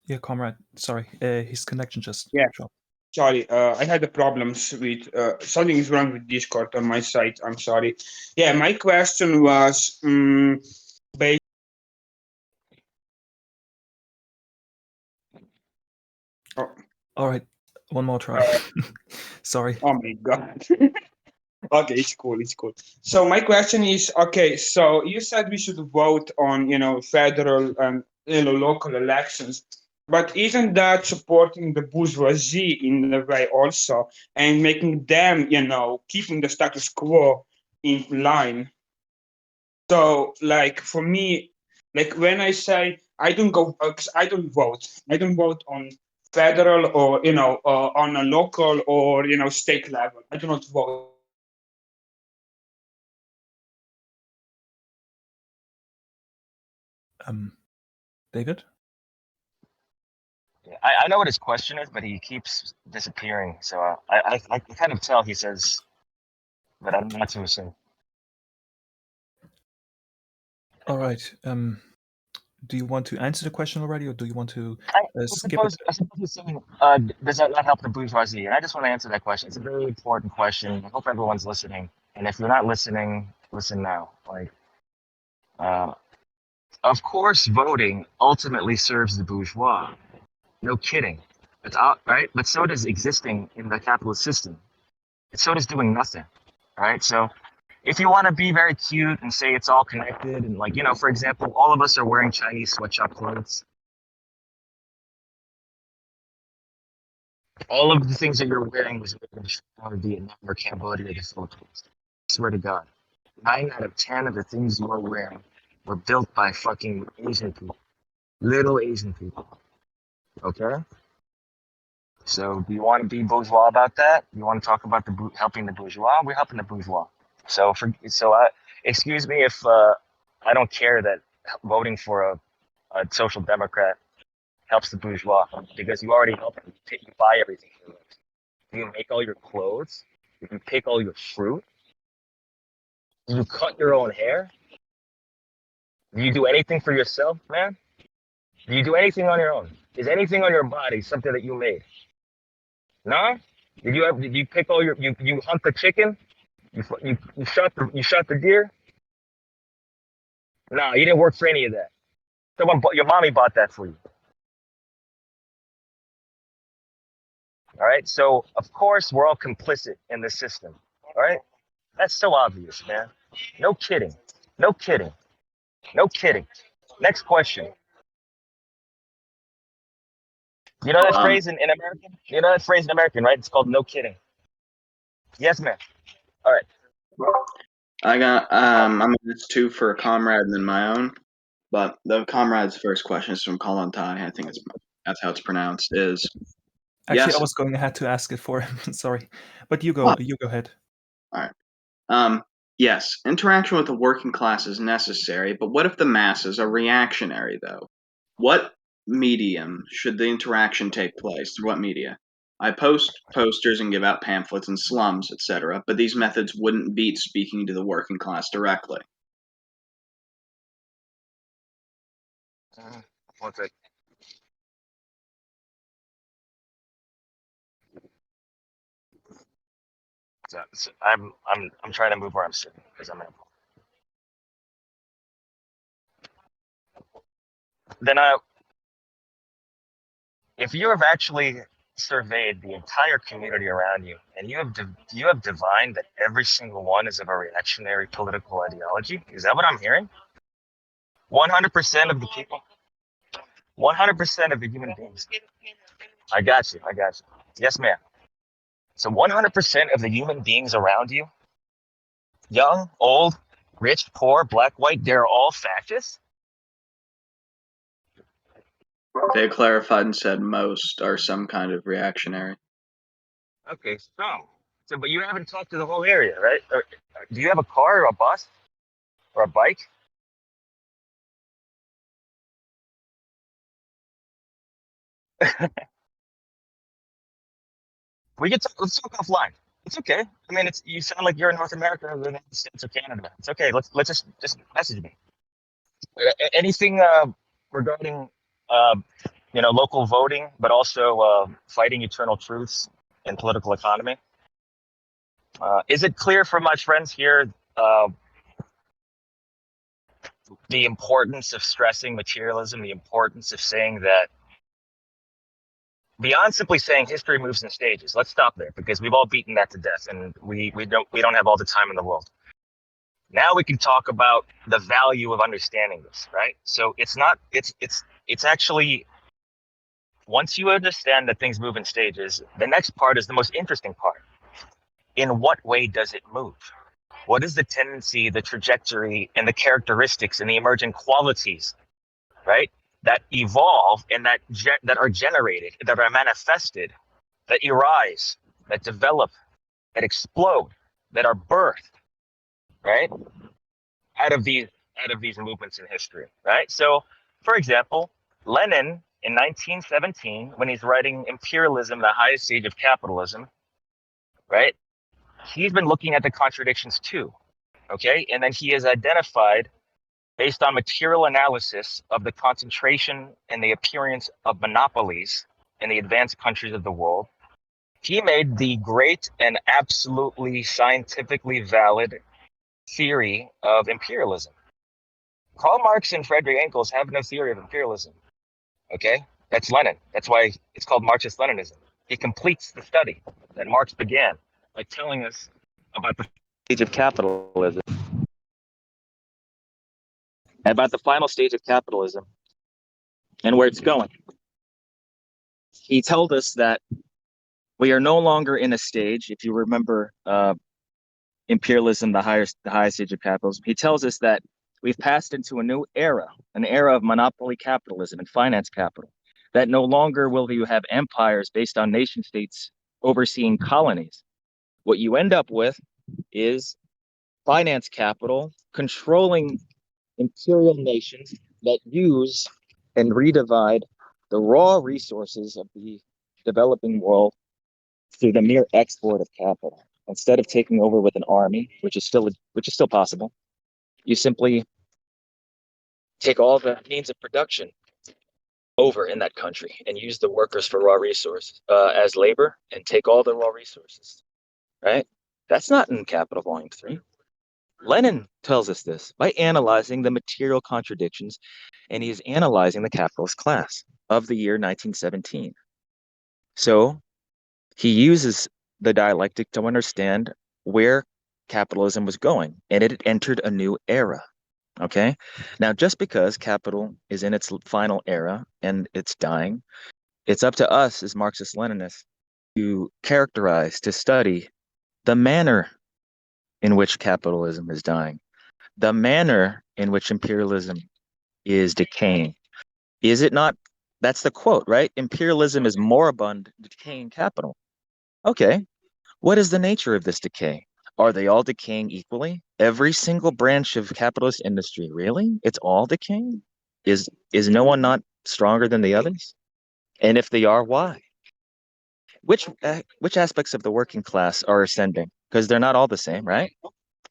Yeah, comrade. Sorry, his connection just dropped. Sorry, I had the problems with something is wrong with Discord on my side. I'm sorry. Yeah, my question was based. Oh. All right, one more try. Sorry. Oh my god. Okay, it's cool. So my question is, okay, so you said we should vote on, federal and, local elections, but isn't that supporting the bourgeoisie in a way also and making them, keeping the status quo in line? So like for me, like when I say I don't vote on federal or on a local or state level. I do not vote. David? Yeah, I know what his question is, but he keeps disappearing. So I kind of tell he says, but I'm not too sure. All right. Do you want to answer the question already, or do you want to skip suppose, it? I suppose he's saying, does that not help the bourgeoisie? And I just want to answer that question. It's a very important question. I hope everyone's listening. And if you're not listening, listen now. Like, of course, voting ultimately serves the bourgeois. No kidding. It's out, right? But so does existing in the capitalist system. And so does doing nothing, right? So if you want to be very cute and say it's all connected, and like, for example, all of us are wearing Chinese sweatshop clothes. All of the things that you're wearing was made in Vietnam or Cambodia or the Philippines. I swear to God. 9 out of 10 of the things you are wearing were built by fucking Asian people. Little Asian people. Okay? So do you want to be bourgeois about that? You want to talk about helping the bourgeois? We're helping the bourgeois. So excuse me if I don't care that voting for a social democrat helps the bourgeois, because you already help them. You buy everything for them. You make all your clothes. You pick all your fruit. You cut your own hair. Do you do anything for yourself, man? Do you do anything on your own? Is anything on your body something that you made? No? Did you pick all your you hunt the chicken? You shot the deer? No, you didn't work for any of that. Your mommy bought that for you. All right. So of course we're all complicit in this system. All right. That's so obvious, man. No kidding. No kidding. No kidding. Next question. You know that phrase in American? You know that phrase in American, right? It's called no kidding. Yes, ma'am. All right. I got I'm gonna ask 2 for a comrade and then my own. But the comrade's first question is from Kollontai. I think that's how it's pronounced. Is Actually, yes. I was going ahead to ask it for him. Sorry, but you go. You go ahead. All right. Yes, interaction with the working class is necessary, but what if the masses are reactionary, though? What medium should the interaction take place? Through what media? I post posters and give out pamphlets in slums, etc., but these methods wouldn't beat speaking to the working class directly. One sec. So I'm trying to move where I'm sitting because I'm in. Then if you have actually surveyed the entire community around you, and you have divined that every single one is of a reactionary political ideology, is that what I'm hearing? 100% of the people, 100% of the human beings. I got you. Yes, ma'am. So 100% of the human beings around you, young, old, rich, poor, black, white, they're all fascists. They clarified and said most are some kind of reactionary. Okay, so but you haven't talked to the whole area, right? Do you have a car or a bus or a bike? Let's talk offline. It's okay. I mean, you sound like you're in North America or the United States or Canada. It's okay. Let's just message me. Anything regarding local voting, but also fighting eternal truths in political economy. Is it clear for my friends here the importance of stressing materialism, the importance of saying that beyond simply saying history moves in stages? Let's stop there because we've all beaten that to death, and we don't have all the time in the world. Now we can talk about the value of understanding this, right? So it's actually, once you understand that things move in stages, the next part is the most interesting part. In what way does it move? What is the tendency, the trajectory, and the characteristics and the emergent qualities, right? that evolve and that are generated, that are manifested, that arise, that develop, that explode, that are birthed, right? Out of these movements in history, right? So, for example, Lenin in 1917, when he's writing Imperialism, the Highest Stage of Capitalism, right? He's been looking at the contradictions too, okay? And then he has identified, based on material analysis of the concentration and the appearance of monopolies in the advanced countries of the world, he made the great and absolutely scientifically valid theory of imperialism. Karl Marx and Friedrich Engels have no theory of imperialism. Okay, that's Lenin. That's why it's called Marxist-Leninism. He completes the study that Marx began by telling us about the stage of capitalism, about the final stage of capitalism, and where it's going. He told us that we are no longer in a stage, if you remember imperialism, the highest stage of capitalism. He tells us that we've passed into a new era, an era of monopoly capitalism and finance capital, that no longer will you have empires based on nation states overseeing colonies. What you end up with is finance capital controlling imperial nations that use and redivide the raw resources of the developing world through the mere export of capital. Instead of taking over with an army, which is still possible, you simply take all the means of production over in that country and use the workers for raw resources as labor and take all the raw resources, right? That's not in Capital Volume 3. Lenin tells us this by analyzing the material contradictions, and he is analyzing the capitalist class of the year 1917. So he uses the dialectic to understand where capitalism was going, and it had entered a new era. Okay, now just because capital is in its final era and it's dying, it's up to us as Marxist-Leninists to characterize, to study the manner in which capitalism is dying, the manner in which imperialism is decaying. Is it not? That's the quote, right? Imperialism is moribund, decaying capital. Okay, what is the nature of this decay? Are they all decaying equally? Every single branch of capitalist industry, really? It's all decaying? Is no one not stronger than the others? And if they are, why? Which aspects of the working class are ascending? Because they're not all the same, right?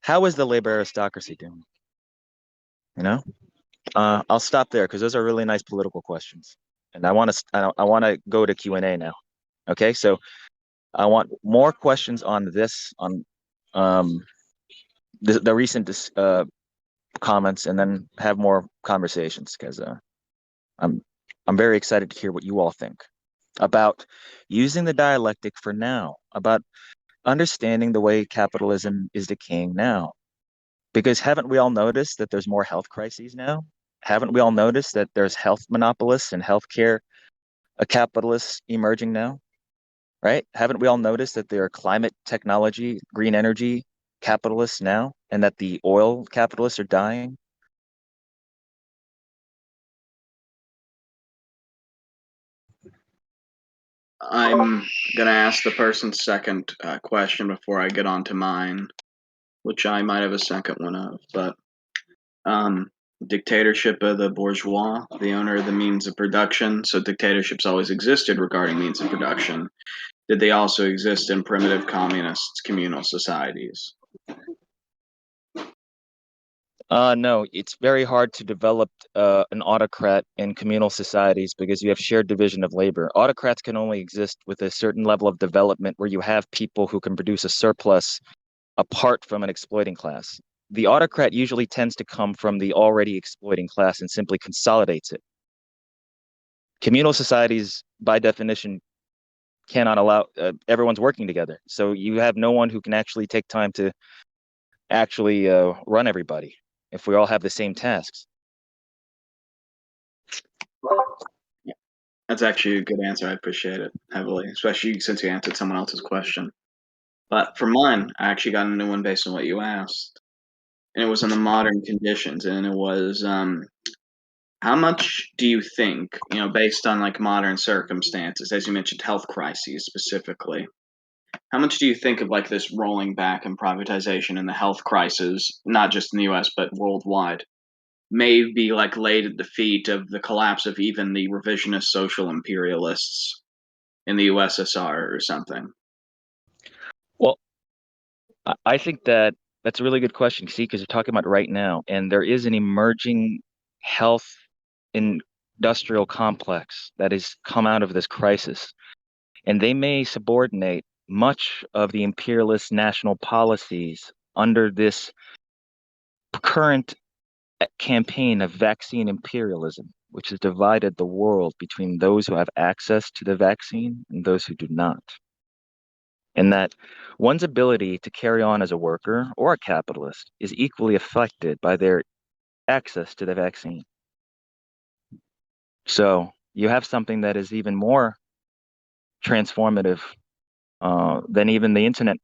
How is the labor aristocracy doing? You know, I'll stop there because those are really nice political questions, and I want to go to Q&A now. Okay, so I want more questions on this, on the recent comments, and then have more conversations because I'm very excited to hear what you all think about using the dialectic for now, about understanding the way capitalism is decaying now. Because haven't we all noticed that there's more health crises now? Haven't we all noticed that there's health monopolists and healthcare capitalists emerging now? Right? Haven't we all noticed that there are climate technology, green energy capitalists now, and that the oil capitalists are dying? I'm going to ask the person's second question before I get on to mine, which I might have a second one of. But dictatorship of the bourgeois, the owner of the means of production. So dictatorships always existed regarding means of production. Did they also exist in primitive communist communal societies? No, it's very hard to develop an autocrat in communal societies because you have shared division of labor. Autocrats can only exist with a certain level of development where you have people who can produce a surplus apart from an exploiting class. The autocrat usually tends to come from the already exploiting class and simply consolidates it. Communal societies, by definition, cannot allow everyone's working together. So you have no one who can actually take time to actually run everybody if we all have the same tasks. That's actually a good answer. I appreciate it heavily, especially since you answered someone else's question. But for mine, I actually got a new one based on what you asked. And it was on the modern conditions, and it was how much do you think, based on like modern circumstances, as you mentioned, health crises specifically, how much do you think of like this rolling back and privatization and the health crisis, not just in the US, but worldwide, may be like laid at the feet of the collapse of even the revisionist social imperialists in the USSR or something? Well, I think that's a really good question, see, because you're talking about right now, and there is an emerging health industrial complex that has come out of this crisis, and they may subordinate much of the imperialist national policies under this current campaign of vaccine imperialism, which has divided the world between those who have access to the vaccine and those who do not. And that one's ability to carry on as a worker or a capitalist is equally affected by their access to the vaccine. So you have something that is even more transformative than even the internet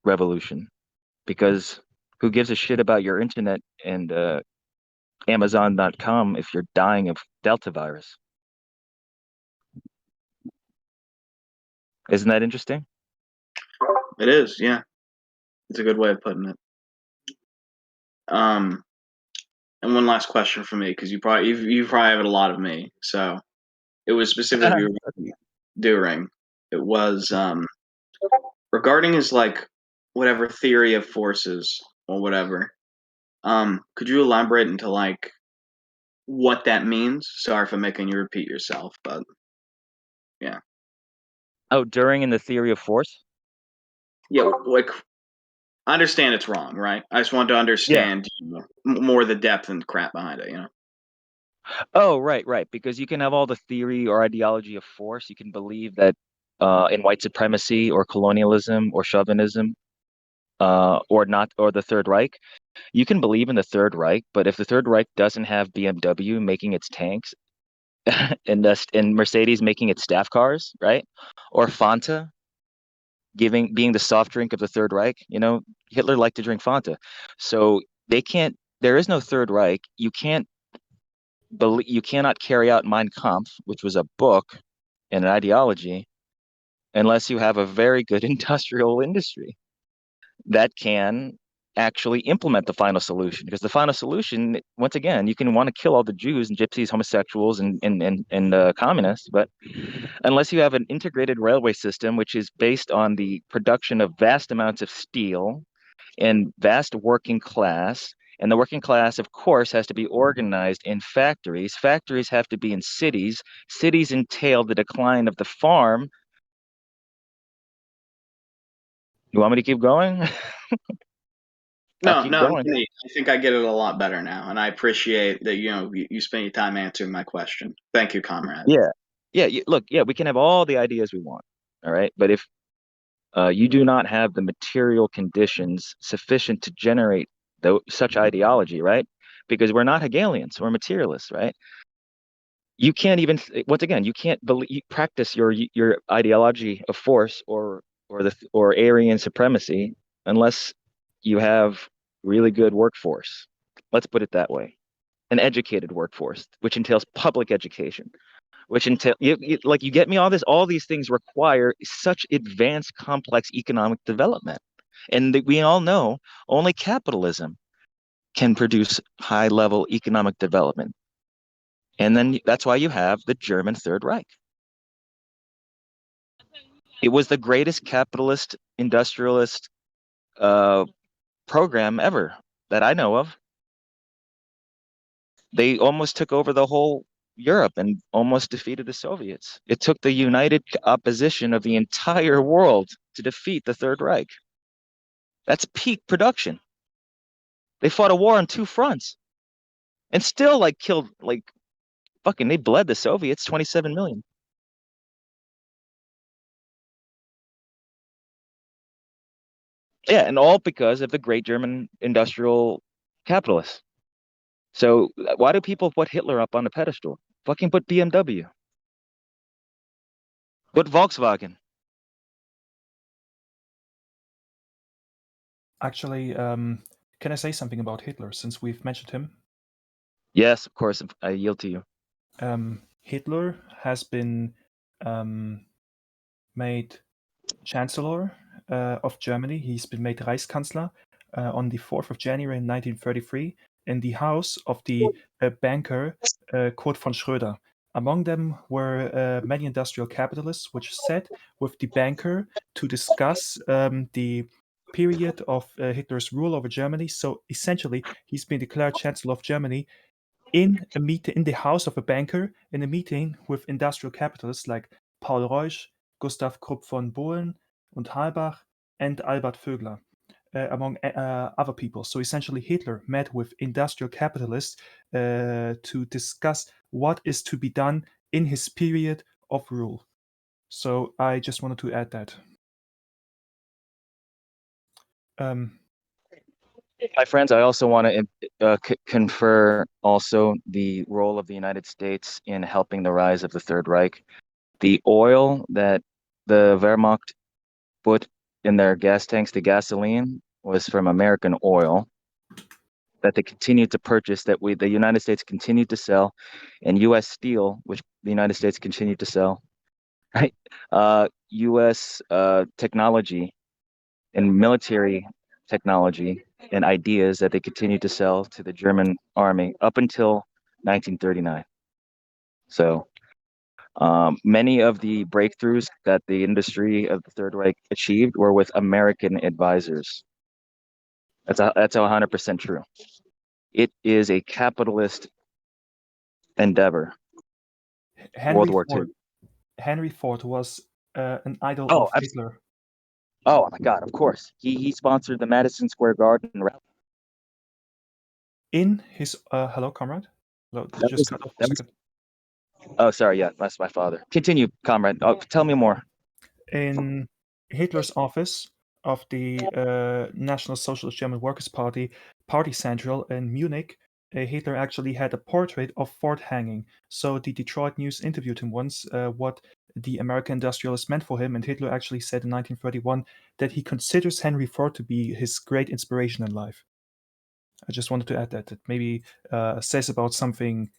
revolution, because who gives a shit about your internet and Amazon.com if you're dying of Delta virus? Isn't that interesting? It is, yeah. It's a good way of putting it. And one last question for me, because you probably have a lot of me. So it was specifically during. It was regarding his like whatever theory of forces or whatever. Could you elaborate into like what that means? Sorry for making you repeat yourself, but yeah. Oh, during in the theory of force? Yeah, like I understand it's wrong, right? I just want to Yeah. understand more the depth and crap behind it, Oh, right. Because you can have all the theory or ideology of force. You can believe that in white supremacy or colonialism or chauvinism or not, or the Third Reich. You can believe in the Third Reich, but if the Third Reich doesn't have BMW making its tanks and Mercedes making its staff cars, right? Or Fanta being the soft drink of the Third Reich, Hitler liked to drink Fanta. So there is no Third Reich. You cannot carry out Mein Kampf, which was a book and an ideology, unless you have a very good industrial industry that can actually implement the final solution. Because the final solution, once again, you can want to kill all the Jews and gypsies, homosexuals, and communists, but unless you have an integrated railway system, which is based on the production of vast amounts of steel and vast working class. And the working class, of course, has to be organized in factories. Factories have to be in cities. Cities entail the decline of the farm. You want me to keep going? I'll keep No, going. I think I get it a lot better now, and I appreciate that you spend your time answering my question. Thank you, comrade. Yeah. Look, we can have all the ideas we want, all right? But if you do not have the material conditions sufficient to generate such ideology, right? Because we're not Hegelians, we're materialists, right? You can't even, once again, you can't practice your ideology of force or Aryan supremacy unless you have really good workforce. Let's put it that way. An educated workforce, which entails public education, which entail you get me, all these things require such advanced complex economic development. And we all know only capitalism can produce high level economic development. And then that's why you have the German Third Reich. It was the greatest capitalist industrialist program ever that I know of. They almost took over the whole Europe and almost defeated the Soviets. It took the united opposition of the entire world to defeat the Third Reich. That's peak production. They fought a war on two fronts and still killed they bled the Soviets 27 million. Yeah, and all because of the great German industrial capitalists. So why do people put Hitler up on the pedestal? Fucking put BMW. Put Volkswagen. Actually, can I say something about Hitler since we've mentioned him? Yes, of course. I yield to you. Hitler has been made Chancellor of Germany. He's been made Reichskanzler on the 4th of January in 1933 in the house of the banker Kurt von Schröder. Among them were many industrial capitalists, which sat with the banker to discuss the period of Hitler's rule over Germany. So essentially, he's been declared Chancellor of Germany in a meeting in the house of a banker in a meeting with industrial capitalists like Paul Reusch, Gustav Krupp von Bohlen und Halbach, and Albert Vögler, among other people. So essentially, Hitler met with industrial capitalists to discuss what is to be done in his period of rule. So I just wanted to add that. My friends, I also want to confer also the role of the United States in helping the rise of the Third Reich. The oil that the Wehrmacht put in their gas tanks, the gasoline, was from American oil that they continued to purchase, that the United States continued to sell, and U.S. steel, which the United States continued to sell, right? U.S. technology and military technology and ideas that they continued to sell to the German army up until 1939. So many of the breakthroughs that the industry of the Third Reich achieved were with American advisors. That's 100% true. It is a capitalist endeavor. World War II. Henry Ford was an idol Oh, of Hitler. Oh my God! Of course, he sponsored the Madison Square Garden rally. In his hello, comrade. Hello, just cut off for a second. Oh, sorry. Yeah, that's my father. Continue, comrade. Oh, tell me more. In Hitler's office of the National Socialist German Workers' Party, Party Central in Munich, Hitler actually had a portrait of Ford hanging. So the Detroit News interviewed him once what the American industrialist meant for him, and Hitler actually said in 1931 that he considers Henry Ford to be his great inspiration in life. I just wanted to add that. It maybe says about something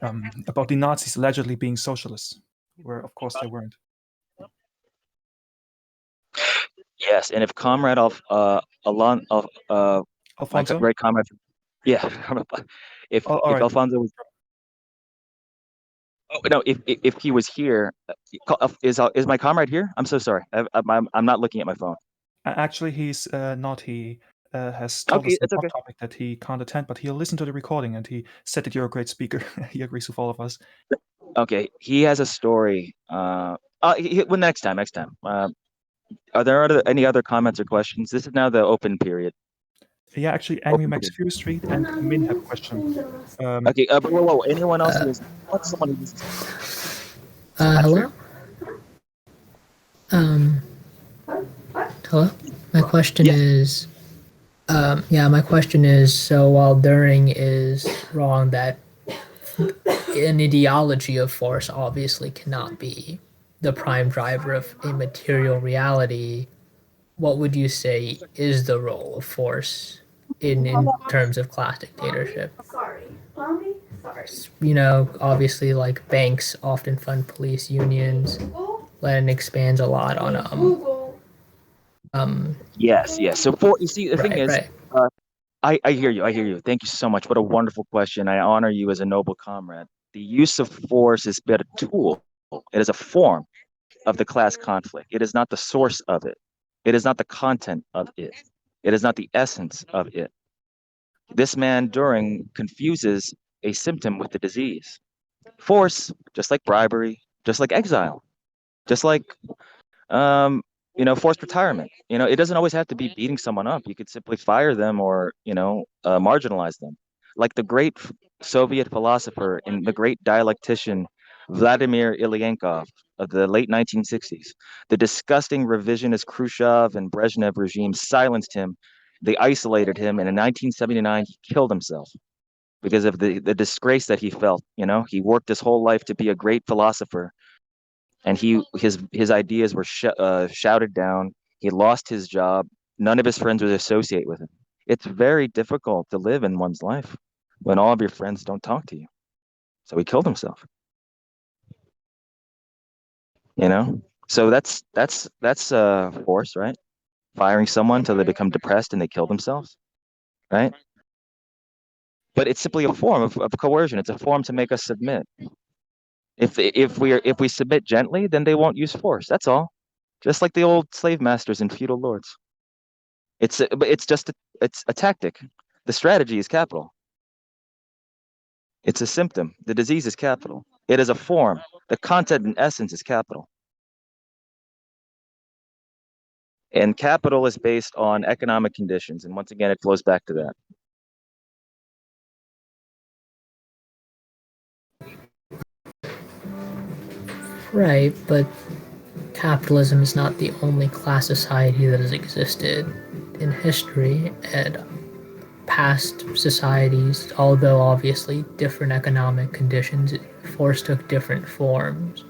about the Nazis allegedly being socialists, where of course they weren't. Yes, and if Comrade Alfonso, my great comrade, yeah, if right. Alfonso was, oh no, if he was here, is my comrade here? I'm so sorry, I'm not looking at my phone. Actually, he's not. He has told us on topic that he can't attend, but he'll listen to the recording, and he said that you're a great speaker. He agrees with all of us. Okay, he has a story. Well, next time. Are there any other comments or questions? This is now the open period. Yeah, actually, Angry Max Fury Street and Min have a question. Okay, but whoa, anyone else? Someone who's hello? Hello? My question is, my question is, so while During is wrong that an ideology of force obviously cannot be the prime driver of a material reality, what would you say is the role of force in terms of class dictatorship? You know, obviously, like banks often fund police unions. Lenin expands a lot on yes. So you see, the thing is, I hear you. Thank you so much. What a wonderful question. I honor you as a noble comrade. The use of force is but a tool. It is a form of the class conflict. It is not the source of it. It is not the content of it. It is not the essence of it. This man During confuses a symptom with the disease. Force, just like bribery, just like exile, just like forced retirement. It doesn't always have to be beating someone up. You could simply fire them or marginalize them. Like the great Soviet philosopher and the great dialectician Vladimir Ilyenkov of the late 1960s. The disgusting revisionist Khrushchev and Brezhnev regimes silenced him. They isolated him, and in 1979 he killed himself because of the disgrace that he felt. He worked his whole life to be a great philosopher, and his ideas were shouted down. He lost his job. None of his friends would associate with him. It's very difficult to live in one's life. when all of your friends don't talk to you. So he killed himself. You know? So that's force, right? Firing someone till they become depressed and they kill themselves, right? But it's simply a form of coercion. It's a form to make us submit. If we submit gently, then they won't use force. That's all. Just like the old slave masters and feudal lords. It's a tactic. The strategy is capital. It's a symptom. The disease is capital. It is a form. The content and essence is capital. And capital is based on economic conditions. And once again, it flows back to that. Right, but capitalism is not the only class society that has existed in history, and past societies, although obviously different economic conditions, force took different forms.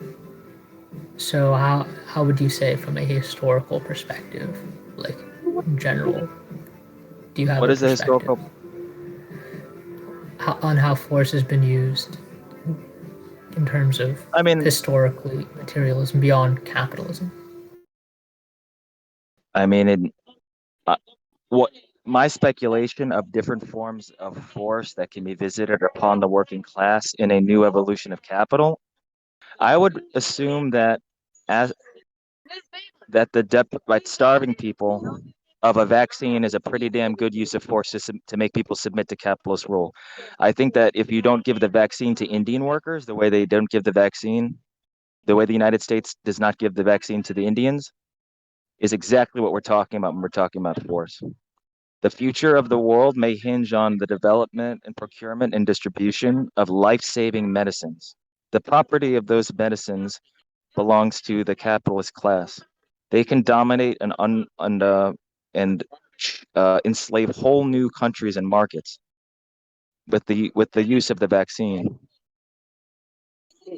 So how would you say from a historical perspective, like in general, do you have What a is the perspective historical? on how force has been used in terms of I mean, historically materialism beyond capitalism? What my speculation of different forms of force that can be visited upon the working class in a new evolution of capital, I would assume that as that the depth by starving people of a vaccine is a pretty damn good use of force to make people submit to capitalist rule. I think that if you don't give the vaccine to Indian workers the way they don't give the vaccine, the way the United States does not give the vaccine to the Indians, is exactly what we're talking about when we're talking about force. The future of the world may hinge on the development and procurement and distribution of life-saving medicines. The property of those medicines belongs to the capitalist class. They can dominate and enslave whole new countries and markets with the use of the vaccine.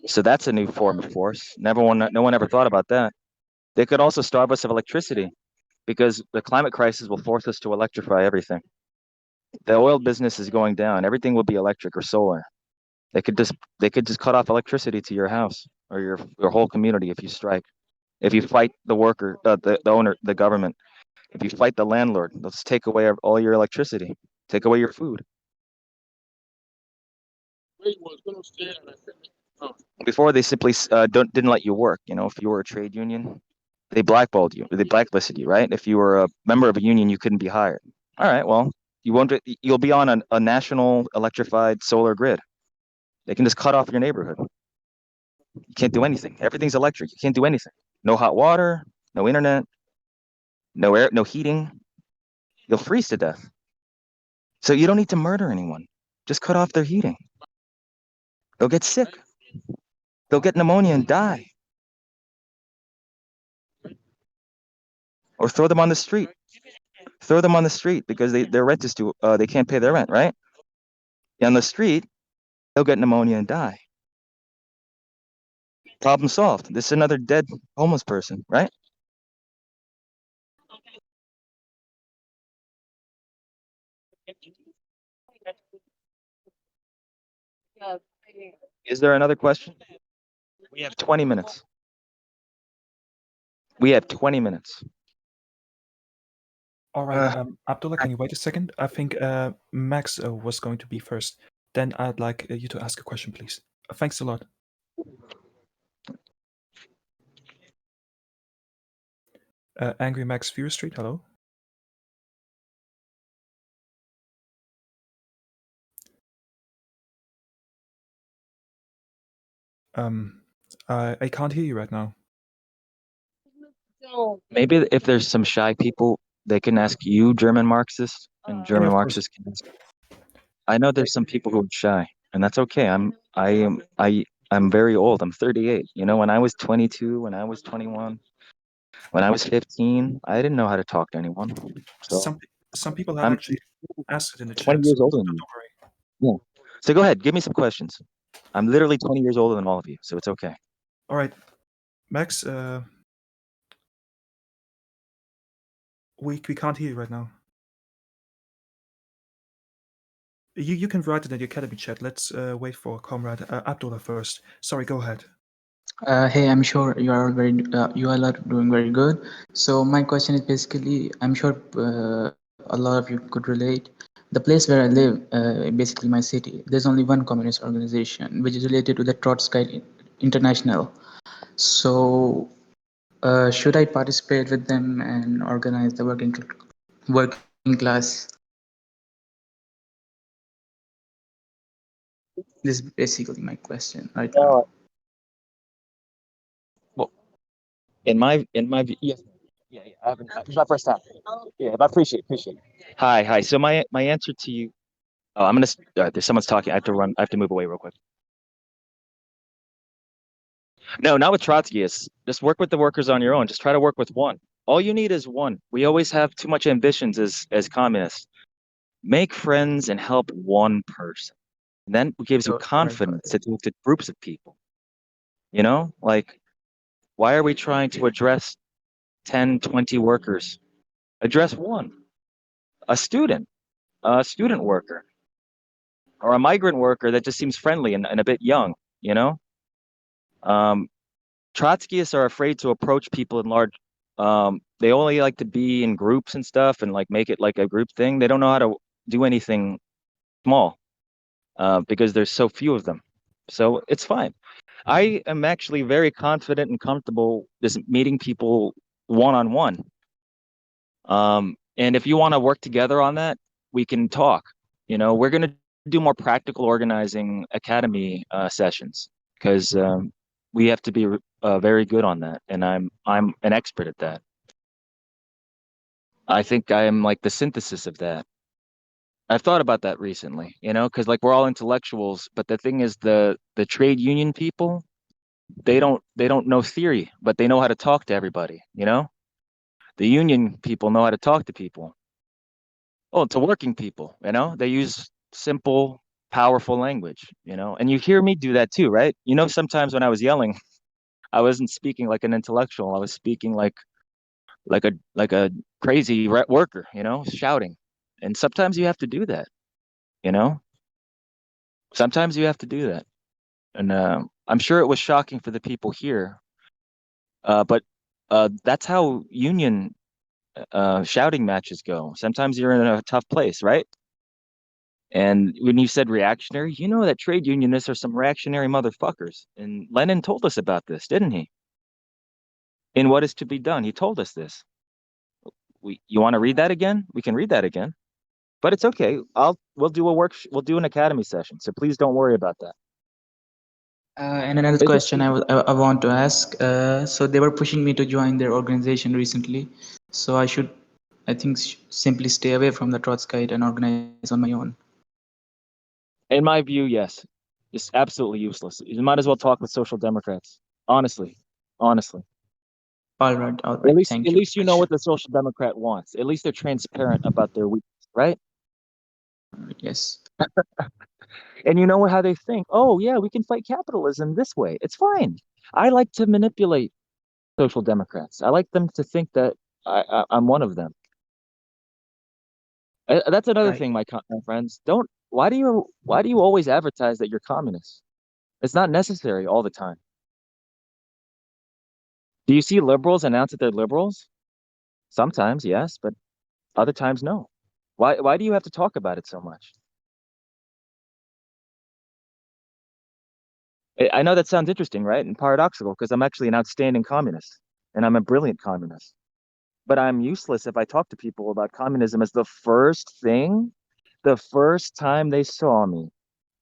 So that's a new form of force. No one ever thought about that. They could also starve us of electricity because the climate crisis will force us to electrify everything. The oil business is going down. Everything will be electric or solar. They could just cut off electricity to your house or your whole community if you strike. If you fight the worker, the owner, the government. If you fight the landlord, they'll just take away all your electricity, take away your food. Before they simply didn't let you work. You know, if you were a trade union, they blackballed you. They blacklisted you, right? If you were a member of a union, you couldn't be hired. All right, well, you'll be on a national electrified solar grid. They can just cut off your neighborhood. You can't do anything. Everything's electric. You can't do anything. No hot water, no internet, no air, no heating. You'll freeze to death. So you don't need to murder anyone. Just cut off their heating. They'll get sick. They'll get pneumonia and die. Or throw them on the street. Throw them on the street because their rent is too they can't pay their rent, right? On the street, they'll get pneumonia and die. Problem solved. This is another dead homeless person, right? Is there another question? We have 20 minutes. We have 20 minutes. All right, Abdullah, can you wait a second? I think Max was going to be first. Then I'd like you to ask a question, please. Thanks a lot. Angry Max Fear Street, hello. I can't hear you right now. Maybe if there's some shy people, they can ask you, German Marxists, and German of course. Marxists can ask. I know there's some people who are shy, and that's okay. I'm very old. I'm 38. You know, when I was 22, when I was 21, when I was 15, I didn't know how to talk to anyone. So Some people have I'm actually asked it in the 20 chat. years So older than don't you. worry. Yeah. So go ahead, give me some questions. I'm literally 20 years older than all of you, so it's okay. All right, Max. We can't hear you right now. You can write it in the Academy chat. Let's wait for Comrade Abdullah first. Sorry, go ahead. Hey, I'm sure you all are doing very good. So my question is basically, I'm sure a lot of you could relate. The place where I live, basically my city, there's only one communist organization, which is related to the Trotsky International. So should I participate with them and organize the working class? This is basically my question right now. Well, in my view, yes, yeah, I haven't. It's my first time. Yeah, but appreciate it. Hi. So my answer to you. Oh, I'm gonna. There's someone's talking. I have to run. I have to move away real quick. No, not with Trotskyists. Just work with the workers on your own. Just try to work with one. All you need is one. We always have too much ambitions as communists. Make friends and help one person. And then it gives you confidence to talk to groups of people. You know, like, why are we trying to address 10, 20 workers? Address one, a student worker, or a migrant worker that just seems friendly and a bit young, you know? Trotskyists are afraid to approach people in large. They only like to be in groups and stuff and like make it like a group thing. They don't know how to do anything small because there's so few of them. So it's fine. I am actually very confident and comfortable just meeting people one-on-one. And if you want to work together on that, we can talk. You know, we're going to do more practical organizing academy sessions because we have to be very good on that, and I'm an expert at that. I think I am like the synthesis of that. I've thought about that recently, you know, because like we're all intellectuals, but the thing is the trade union people, they don't know theory, but they know how to talk to everybody, you know? The union people know how to talk to people. Oh, to working people, you know? They use simple, powerful language, you know? And you hear me do that too, right? You know, sometimes when I was yelling, I wasn't speaking like an intellectual. I was speaking like a crazy worker, you know, shouting. And sometimes you have to do that, you know? Sometimes you have to do that. And I'm sure it was shocking for the people here. But that's how union shouting matches go. Sometimes you're in a tough place, right? And when you said reactionary, you know that trade unionists are some reactionary motherfuckers. And Lenin told us about this, didn't he? In What Is to Be Done, he told us this. You want to read that again? We can read that again. But it's okay. We'll do an academy session. So please don't worry about that. And another question I want to ask. So they were pushing me to join their organization recently. So I think, simply stay away from the Trotskyite and organize on my own. In my view, yes. It's absolutely useless. You might as well talk with social democrats. Honestly. All right. At least, Thank at you. least you know what the social democrat wants. At least they're transparent about their weakness, right? Yes. And you know how they think. Oh, yeah, we can fight capitalism this way. It's fine. I like to manipulate social democrats. I like them to think that I'm one of them. That's another thing, my friends. Why do you always advertise that you're communist? It's not necessary all the time. Do you see liberals announce that they're liberals? Sometimes, yes, but other times, no. Why do you have to talk about it so much? I know that sounds interesting, right? And paradoxical, because I'm actually an outstanding communist and I'm a brilliant communist. But I'm useless if I talk to people about communism as the first thing, the first time they saw me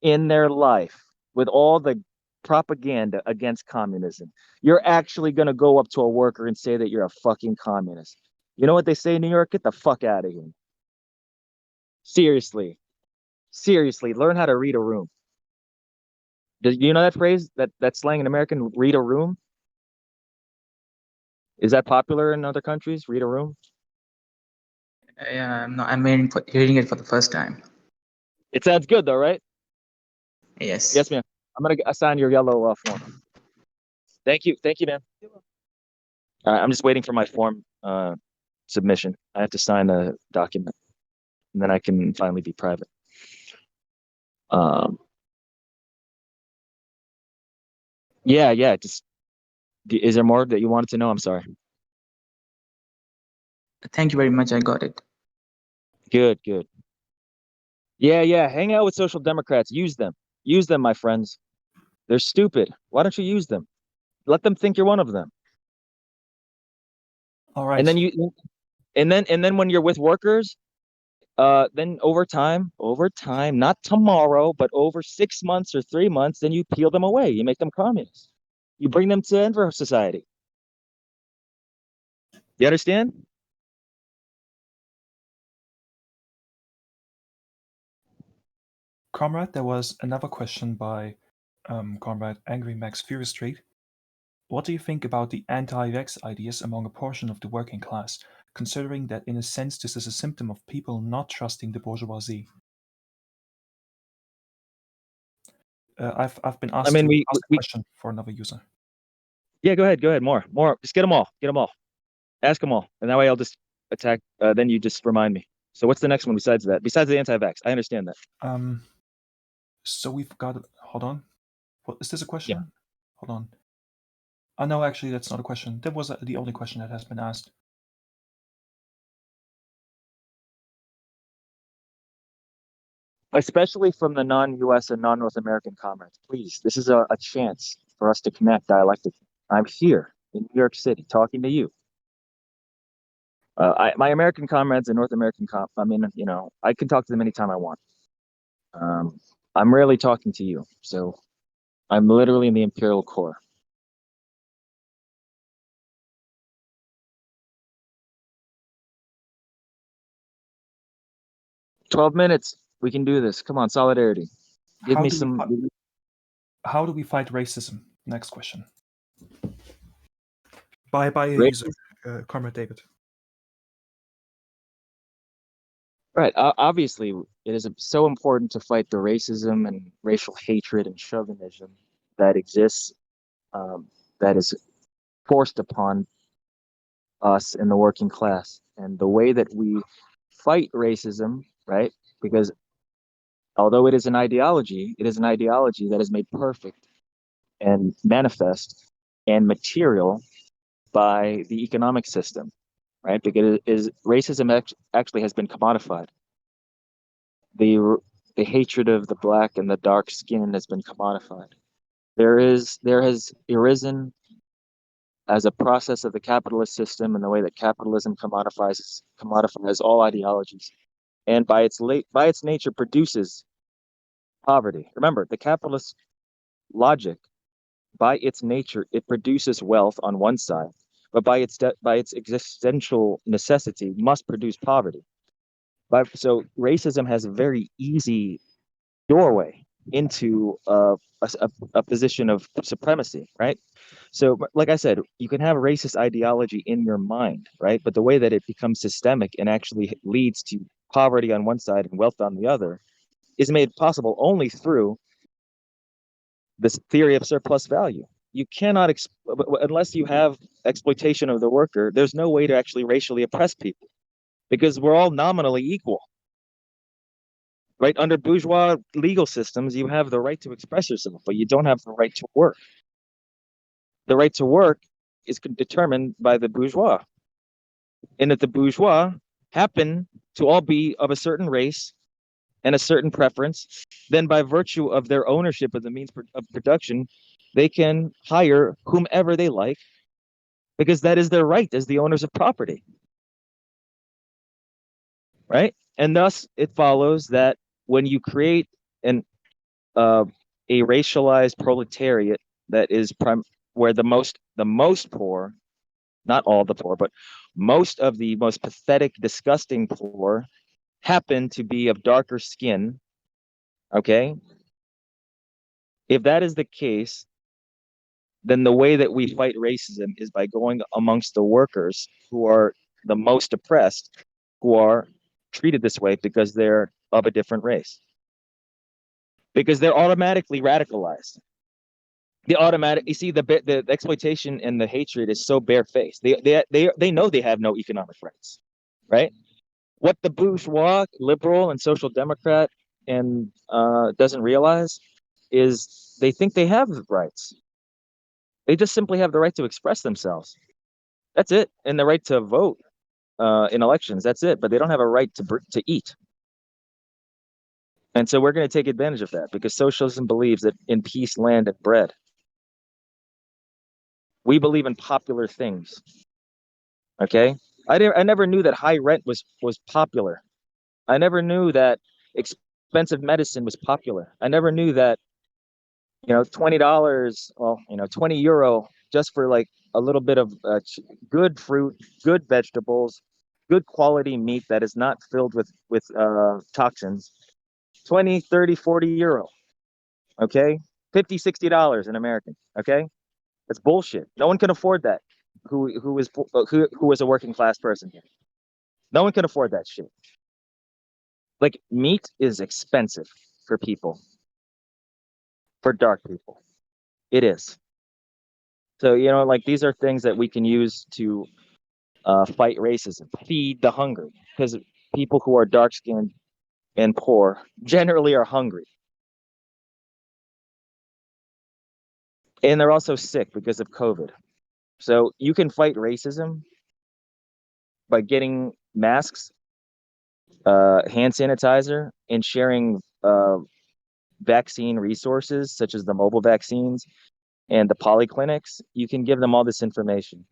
in their life with all the propaganda against communism. You're actually going to go up to a worker and say that you're a fucking communist. You know what they say in New York? Get the fuck out of here. Seriously. Seriously, learn how to read a room. Do you know that phrase, that slang in American, read a room? Is that popular in other countries? Read a room? Yeah, I'm hearing it for the first time. It sounds good though, right? Yes. Yes, ma'am. I'm gonna assign your yellow form. Thank you, ma'am. I'm just waiting for my form submission. I have to sign a document, and then I can finally be private. Yeah. Just is there more that you wanted to know? I'm sorry. Thank you very much. I got it. Good. Yeah. Hang out with social democrats. Use them, my friends. They're stupid. Why don't you use them? Let them think you're one of them. All right. And then when you're with workers, then over time, not tomorrow, but over 6 months or 3 months, then you peel them away. You make them communists. You bring them to Enver society. You understand? Comrade, there was another question by Comrade Angry Max Fury Street. What do you think about the anti-vax ideas among a portion of the working class, considering that in a sense this is a symptom of people not trusting the bourgeoisie? I've been asked to ask a question for another user. Yeah, go ahead. More. Just get them all. Ask them all, and that way I'll just attack. Then you just remind me. So what's the next one besides that? Besides the anti-vax, I understand that. So we've got. Hold on. What is this a question? Yeah. Hold on. Oh no, actually, that's not a question. That was the only question that has been asked. Especially from the non-US and non-North American comrades, please. This is a chance for us to connect dialectically. I'm here in New York City talking to you. My American comrades and North American I can talk to them anytime I want. I'm rarely talking to you, so I'm literally in the Imperial Core. "12 minutes. We can do this. Come on, solidarity. Give me some. How do we fight racism? Next question. By a user, Comrade David. Right. Obviously, it is so important to fight the racism and racial hatred and chauvinism that exists, that is forced upon us in the working class. And the way that we fight racism, right? Because although it is an ideology that is made perfect and manifest and material by the economic system, right? Because racism actually has been commodified. The hatred of the black and the dark skin has been commodified. There has arisen as a process of the capitalist system and the way that capitalism commodifies all ideologies, and by its nature produces poverty. Remember, the capitalist logic, by its nature, it produces wealth on one side, but by its existential necessity, must produce poverty. So racism has a very easy doorway into a position of supremacy, right? So, like I said, you can have a racist ideology in your mind, right? But the way that it becomes systemic and actually leads to poverty on one side and wealth on the other is made possible only through this theory of surplus value. You cannot, unless you have exploitation of the worker, there's no way to actually racially oppress people because we're all nominally equal. Right? Under bourgeois legal systems, you have the right to express yourself, but you don't have the right to work. The right to work is determined by the bourgeois. And if the bourgeois happen to all be of a certain race and a certain preference, then by virtue of their ownership of the means of production, they can hire whomever they like because that is their right as the owners of property. Right? And thus it follows that when you create a racialized proletariat that is where the most poor, not all the poor, but most of the most pathetic, disgusting poor happen to be of darker skin. Okay. If that is the case, then the way that we fight racism is by going amongst the workers who are the most oppressed, who are treated this way because they're of a different race. Because they're automatically radicalized. You see, the exploitation and the hatred is so barefaced. They know they have no economic rights, right? What the bourgeois, liberal, and social democrat and doesn't realize is they think they have rights. They just simply have the right to express themselves. That's it, and the right to vote in elections. That's it. But they don't have a right to eat. And so we're going to take advantage of that because socialism believes that in peace, land, and bread. We believe in popular things. Okay, I never knew that high rent was popular. I never knew that expensive medicine was popular. I never knew that $20, well, €20 just for like a little bit of good fruit, good vegetables, good quality meat that is not filled with toxins. 20, 30, €40. Okay, $50, $60 in American. Okay, that's bullshit. No one can afford that. Who is a working class person here? No one can afford that shit. Like meat is expensive for people, for dark people. It is. So like these are things that we can use to fight racism, feed the hungry, because people who are dark skinned and poor generally are hungry, and they're also sick because of COVID. So you can fight racism by getting masks, hand sanitizer, and sharing vaccine resources such as the mobile vaccines and the polyclinics. You can give them all this information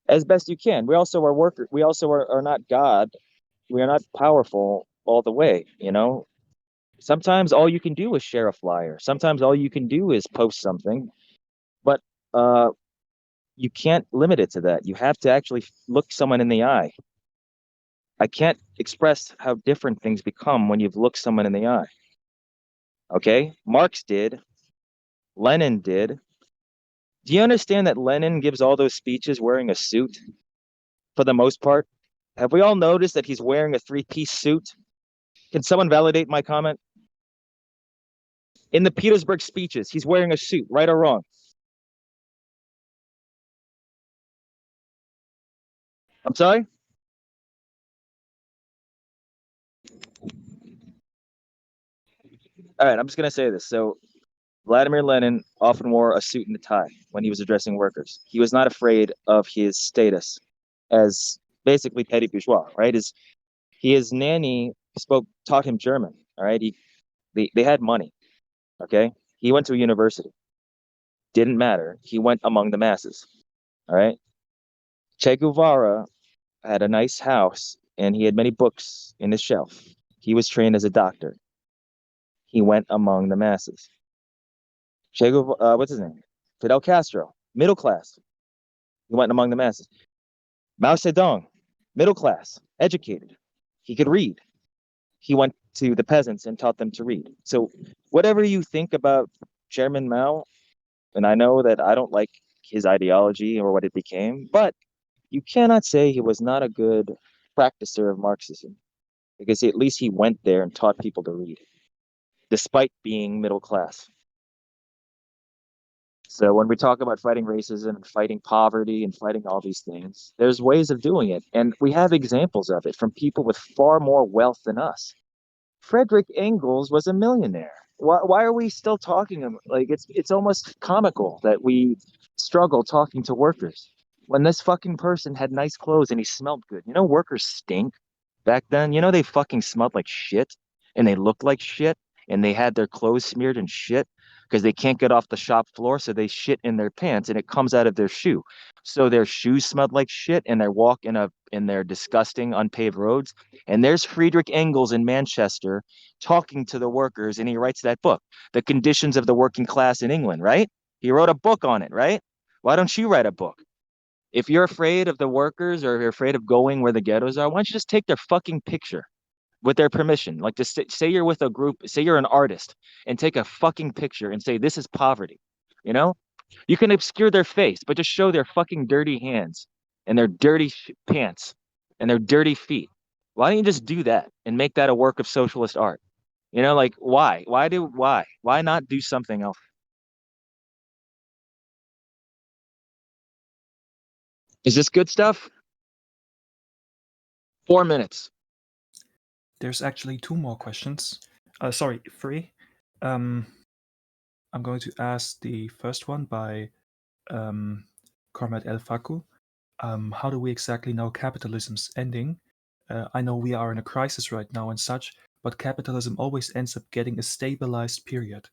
as best you can. We also are workers. We also are not God. We are not powerful all the way. Sometimes all you can do is share a flyer. Sometimes all you can do is post something, but uh, you can't limit it to that. You have to actually look someone in the eye. I can't express how different things become when you've looked someone in the eye. Okay? Marx did. Lenin did. Do you understand that Lenin gives all those speeches wearing a suit for the most part? Have we all noticed that he's wearing a three-piece suit? Can someone validate my comment? In the Petersburg speeches, he's wearing a suit, right or wrong? I'm sorry? All right, I'm just going to say this. So Vladimir Lenin often wore a suit and a tie when he was addressing workers. He was not afraid of his status as basically petty bourgeois, right? His nanny taught him German, all right? They had money, okay? He went to a university. Didn't matter. He went among the masses, all right? Che Guevara had a nice house and he had many books in his shelf. He was trained as a doctor. He went among the masses. What's his name? Fidel Castro, middle class. He went among the masses. Mao Zedong, middle class, educated. He could read. He went to the peasants and taught them to read. So whatever you think about Chairman Mao, and I know that I don't like his ideology or what it became, but you cannot say he was not a good practicer of Marxism because at least he went there and taught people to read, despite being middle class. So when we talk about fighting racism and fighting poverty and fighting all these things, there's ways of doing it. And we have examples of it from people with far more wealth than us. Frederick Engels was a millionaire. Why are we still talking? Like it's almost comical that we struggle talking to workers when this fucking person had nice clothes and he smelled good. Workers stink back then. They fucking smelled like shit and they looked like shit and they had their clothes smeared in shit because they can't get off the shop floor, so they shit in their pants and it comes out of their shoe. So their shoes smelled like shit and they walk in their disgusting unpaved roads. And there's Friedrich Engels in Manchester talking to the workers, and he writes that book, The Conditions of the Working Class in England, right? He wrote a book on it, right? Why don't you write a book? If you're afraid of the workers or you're afraid of going where the ghettos are, why don't you just take their fucking picture with their permission? Like, just say you're with a group, say you're an artist, and take a fucking picture and say, this is poverty. You can obscure their face, but just show their fucking dirty hands and their dirty pants and their dirty feet. Why don't you just do that and make that a work of socialist art? Like why? Why not do something else? Is this good stuff? 4 minutes. There's actually two more questions. Sorry, three. I'm going to ask the first one by Comrade El Faku. How do we exactly know capitalism's ending? I know we are in a crisis right now and such, but capitalism always ends up getting a stabilized period.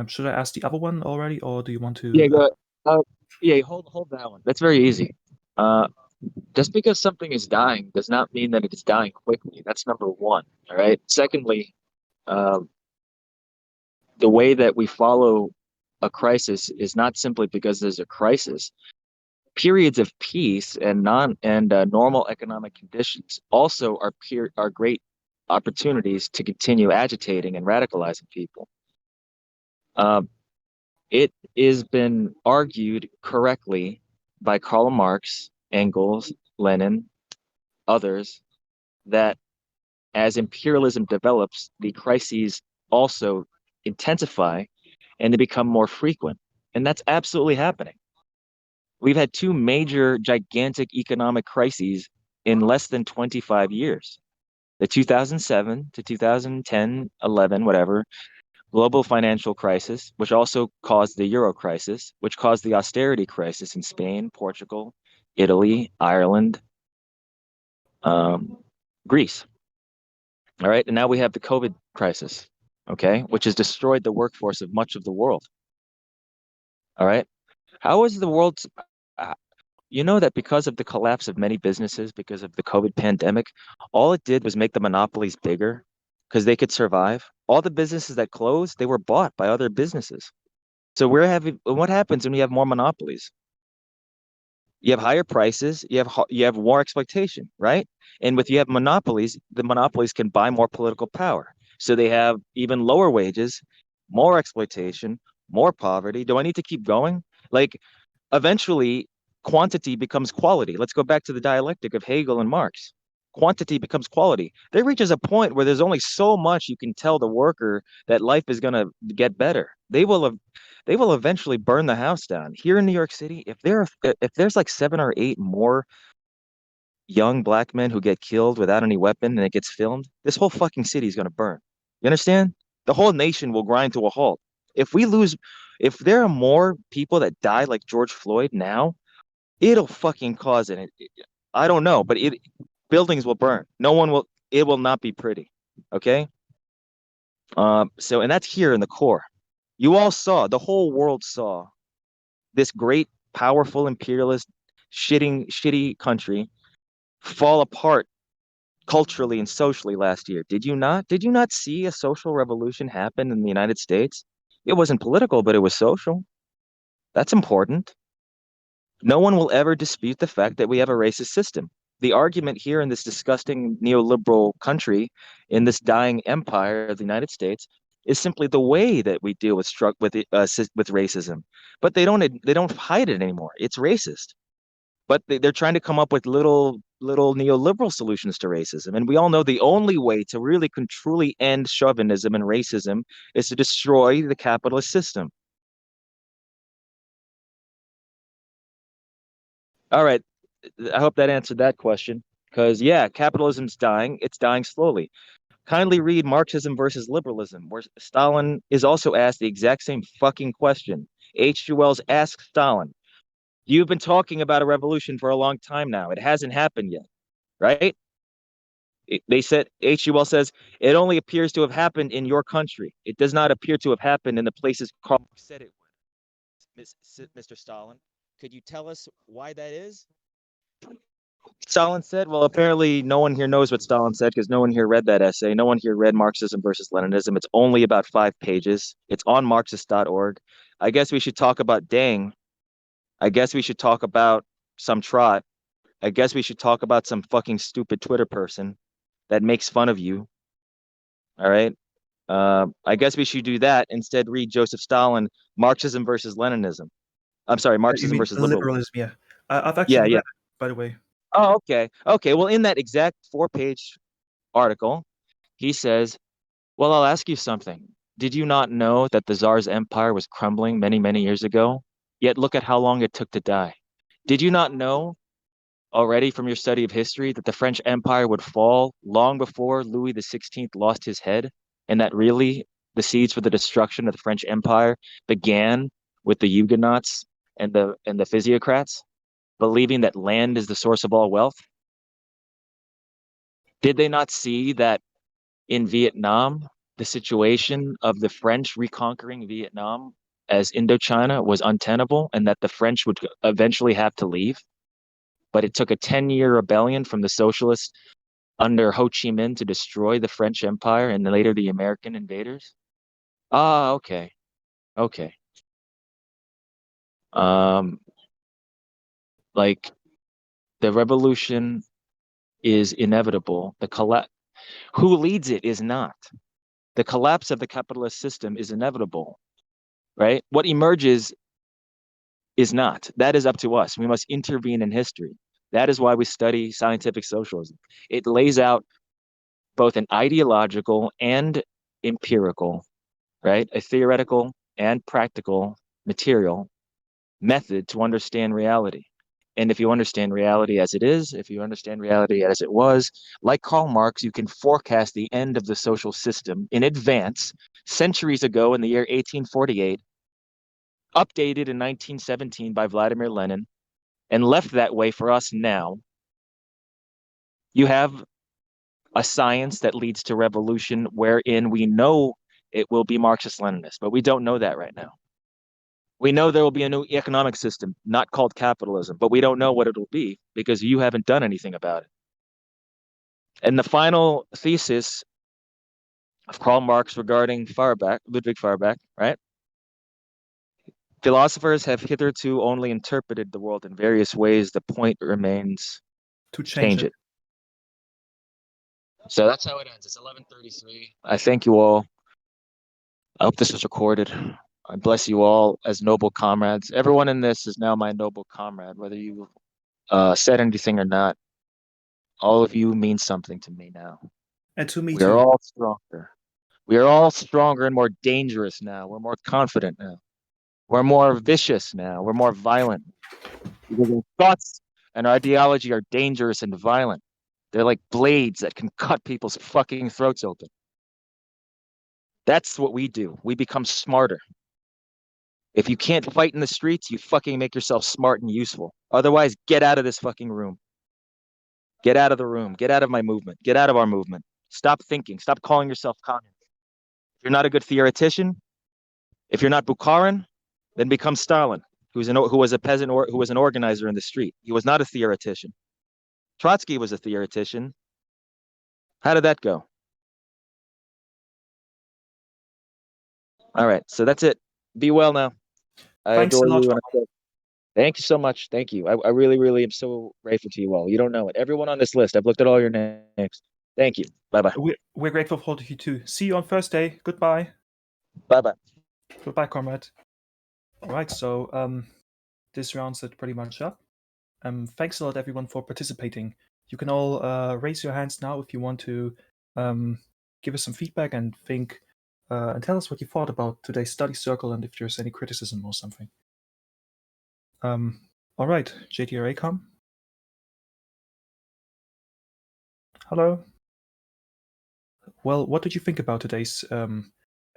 Should I ask the other one already, or do you want to? Yeah, go yeah, hold that one. That's very easy. Just because something is dying does not mean that it is dying quickly. That's number one. All right. Secondly, the way that we follow a crisis is not simply because there's a crisis. Periods of peace and normal economic conditions also are great opportunities to continue agitating and radicalizing people. It has been argued correctly by Karl Marx, Engels, Lenin, others, that as imperialism develops, the crises also intensify and they become more frequent. And that's absolutely happening. We've had two major, gigantic economic crises in less than 25 years. The 2007 to 2010, 11, whatever, global financial crisis, which also caused the euro crisis, which caused the austerity crisis in Spain, Portugal, Italy, Ireland, Greece. All right. And now we have the COVID crisis, okay, which has destroyed the workforce of much of the world. All right. How is the world? You know that because of the collapse of many businesses, because of the COVID pandemic, all it did was make the monopolies bigger because they could survive. All the businesses that closed, they were bought by other businesses. So what happens when you have more monopolies? You have higher prices, you have more exploitation, right? And with you have monopolies, the monopolies can buy more political power. So they have even lower wages, more exploitation, more poverty. Do I need to keep going? Like eventually quantity becomes quality. Let's go back to the dialectic of Hegel and Marx. Quantity becomes quality. There reaches a point where there's only so much you can tell the worker that life is going to get better. They will eventually burn the house down. Here in New York City, if there's like 7 or 8 more young black men who get killed without any weapon and it gets filmed, this whole fucking city is going to burn. You understand? The whole nation will grind to a halt. If there are more people that die like George Floyd now, it'll fucking cause it. I don't know, but buildings will burn. It will not be pretty. Okay. And that's here in the core. You all saw, the whole world saw this great, powerful, imperialist, shitty country fall apart culturally and socially last year. Did you not? Did you not see a social revolution happen in the United States? It wasn't political, but it was social. That's important. No one will ever dispute the fact that we have a racist system. The argument here in this disgusting neoliberal country, in this dying empire of the United States, is simply the way that we deal with racism. But they don't hide it anymore. It's racist. But they're trying to come up with little neoliberal solutions to racism. And we all know the only way to really truly end chauvinism and racism is to destroy the capitalist system. All right. I hope that answered that question. Because, yeah, capitalism's dying. It's dying slowly. Kindly read Marxism versus Liberalism, where Stalin is also asked the exact same fucking question. H.G. Wells asked Stalin, you've been talking about a revolution for a long time now. It hasn't happened yet, right? They said, H.G. Wells says, it only appears to have happened in your country. It does not appear to have happened in the places Karl Marx said it would. Mr. Stalin, could you tell us why that is? Stalin said, well, apparently no one here knows what Stalin said because no one here read that essay. No one here read Marxism versus Leninism. It's only about 5 pages. It's on Marxist.org. I guess we should talk about Dang. I guess we should talk about some trot. I guess we should talk about some fucking stupid Twitter person that makes fun of you. All right. I guess we should do that. Instead, read Joseph Stalin, Marxism versus Leninism. I'm sorry, Marxism versus liberalism. Yeah. I've actually read it, by the way. Oh, okay. Okay. Well, in that exact 4-page article, he says, well, I'll ask you something. Did you not know that the Tsar's empire was crumbling many, many years ago? Yet look at how long it took to die. Did you not know already from your study of history that the French Empire would fall long before Louis XVI lost his head, and that really the seeds for the destruction of the French Empire began with the Huguenots and the physiocrats, believing that land is the source of all wealth? Did they not see that in Vietnam, the situation of the French reconquering Vietnam as Indochina was untenable and that the French would eventually have to leave? But it took a 10-year rebellion from the socialists under Ho Chi Minh to destroy the French Empire and later the American invaders? Ah, okay. Okay. Like the revolution is inevitable. Who leads it is not. The collapse of the capitalist system is inevitable, right? What emerges is not. That is up to us. We must intervene in history. That is why we study scientific socialism. It lays out both an ideological and empirical, right? A theoretical and practical material method to understand reality. And if you understand reality as it is, if you understand reality as it was, like Karl Marx, you can forecast the end of the social system in advance, centuries ago in the year 1848, updated in 1917 by Vladimir Lenin, and left that way for us now. You have a science that leads to revolution wherein we know it will be Marxist-Leninist, but we don't know that right now. We know there will be a new economic system, not called capitalism, but we don't know what it'll be because you haven't done anything about it. And the final thesis of Karl Marx regarding Ludwig Feuerbach, right? Philosophers have hitherto only interpreted the world in various ways. The point remains To change it. So that's how it ends. It's 11:33. I thank you all. I hope this was recorded. I bless you all as noble comrades. Everyone in this is now my noble comrade, whether you said anything or not. All of you mean something to me now. And to me We too. are all stronger. We are all stronger and more dangerous now. We're more confident now. We're more vicious now. We're more violent. Because our thoughts and our ideology are dangerous and violent. They're like blades that can cut people's fucking throats open. That's what we do. We become smarter. If you can't fight in the streets, you fucking make yourself smart and useful. Otherwise, get out of this fucking room. Get out of the room. Get out of my movement. Get out of our movement. Stop thinking. Stop calling yourself communist. If you're not a good theoretician, if you're not Bukharin, then become Stalin, who was a peasant or who was an organizer in the street. He was not a theoretician. Trotsky was a theoretician. How did that go? All right, so that's it. Be well now. I Thanks a adore lot. you. Thank you so much. Thank you. I really, really am so grateful to you all. You don't know it. Everyone on this list, I've looked at all your names. Thank you. Bye-bye. We're grateful for you too. See you on Thursday. Goodbye. Bye-bye. Goodbye, comrade. All right, so this rounds it pretty much up. Thanks a lot, everyone, for participating. You can all raise your hands now if you want to give us some feedback and think and tell us what you thought about today's study circle and if there's any criticism or something. All right, JTR ACOM. Hello. Well, what did you think about today's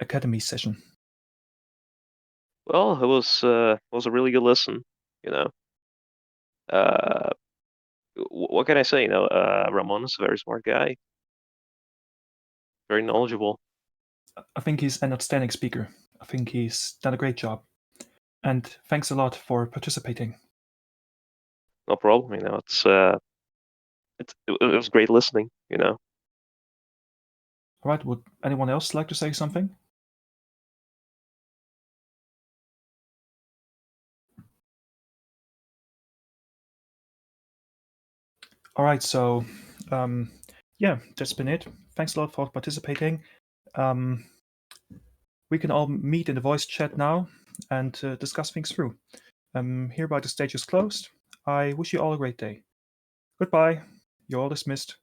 Academy session? Well, it was a really good listen. What can I say? Ramon is a very smart guy, very knowledgeable. I think he's an outstanding speaker. I think he's done a great job. And thanks a lot for participating. No problem. It was great listening. All right. Would anyone else like to say something? All right. So, yeah, that's been it. Thanks a lot for participating. We can all meet in the voice chat now and discuss things through. Hereby the stage is closed. I wish you all a great day. Goodbye. You're all dismissed.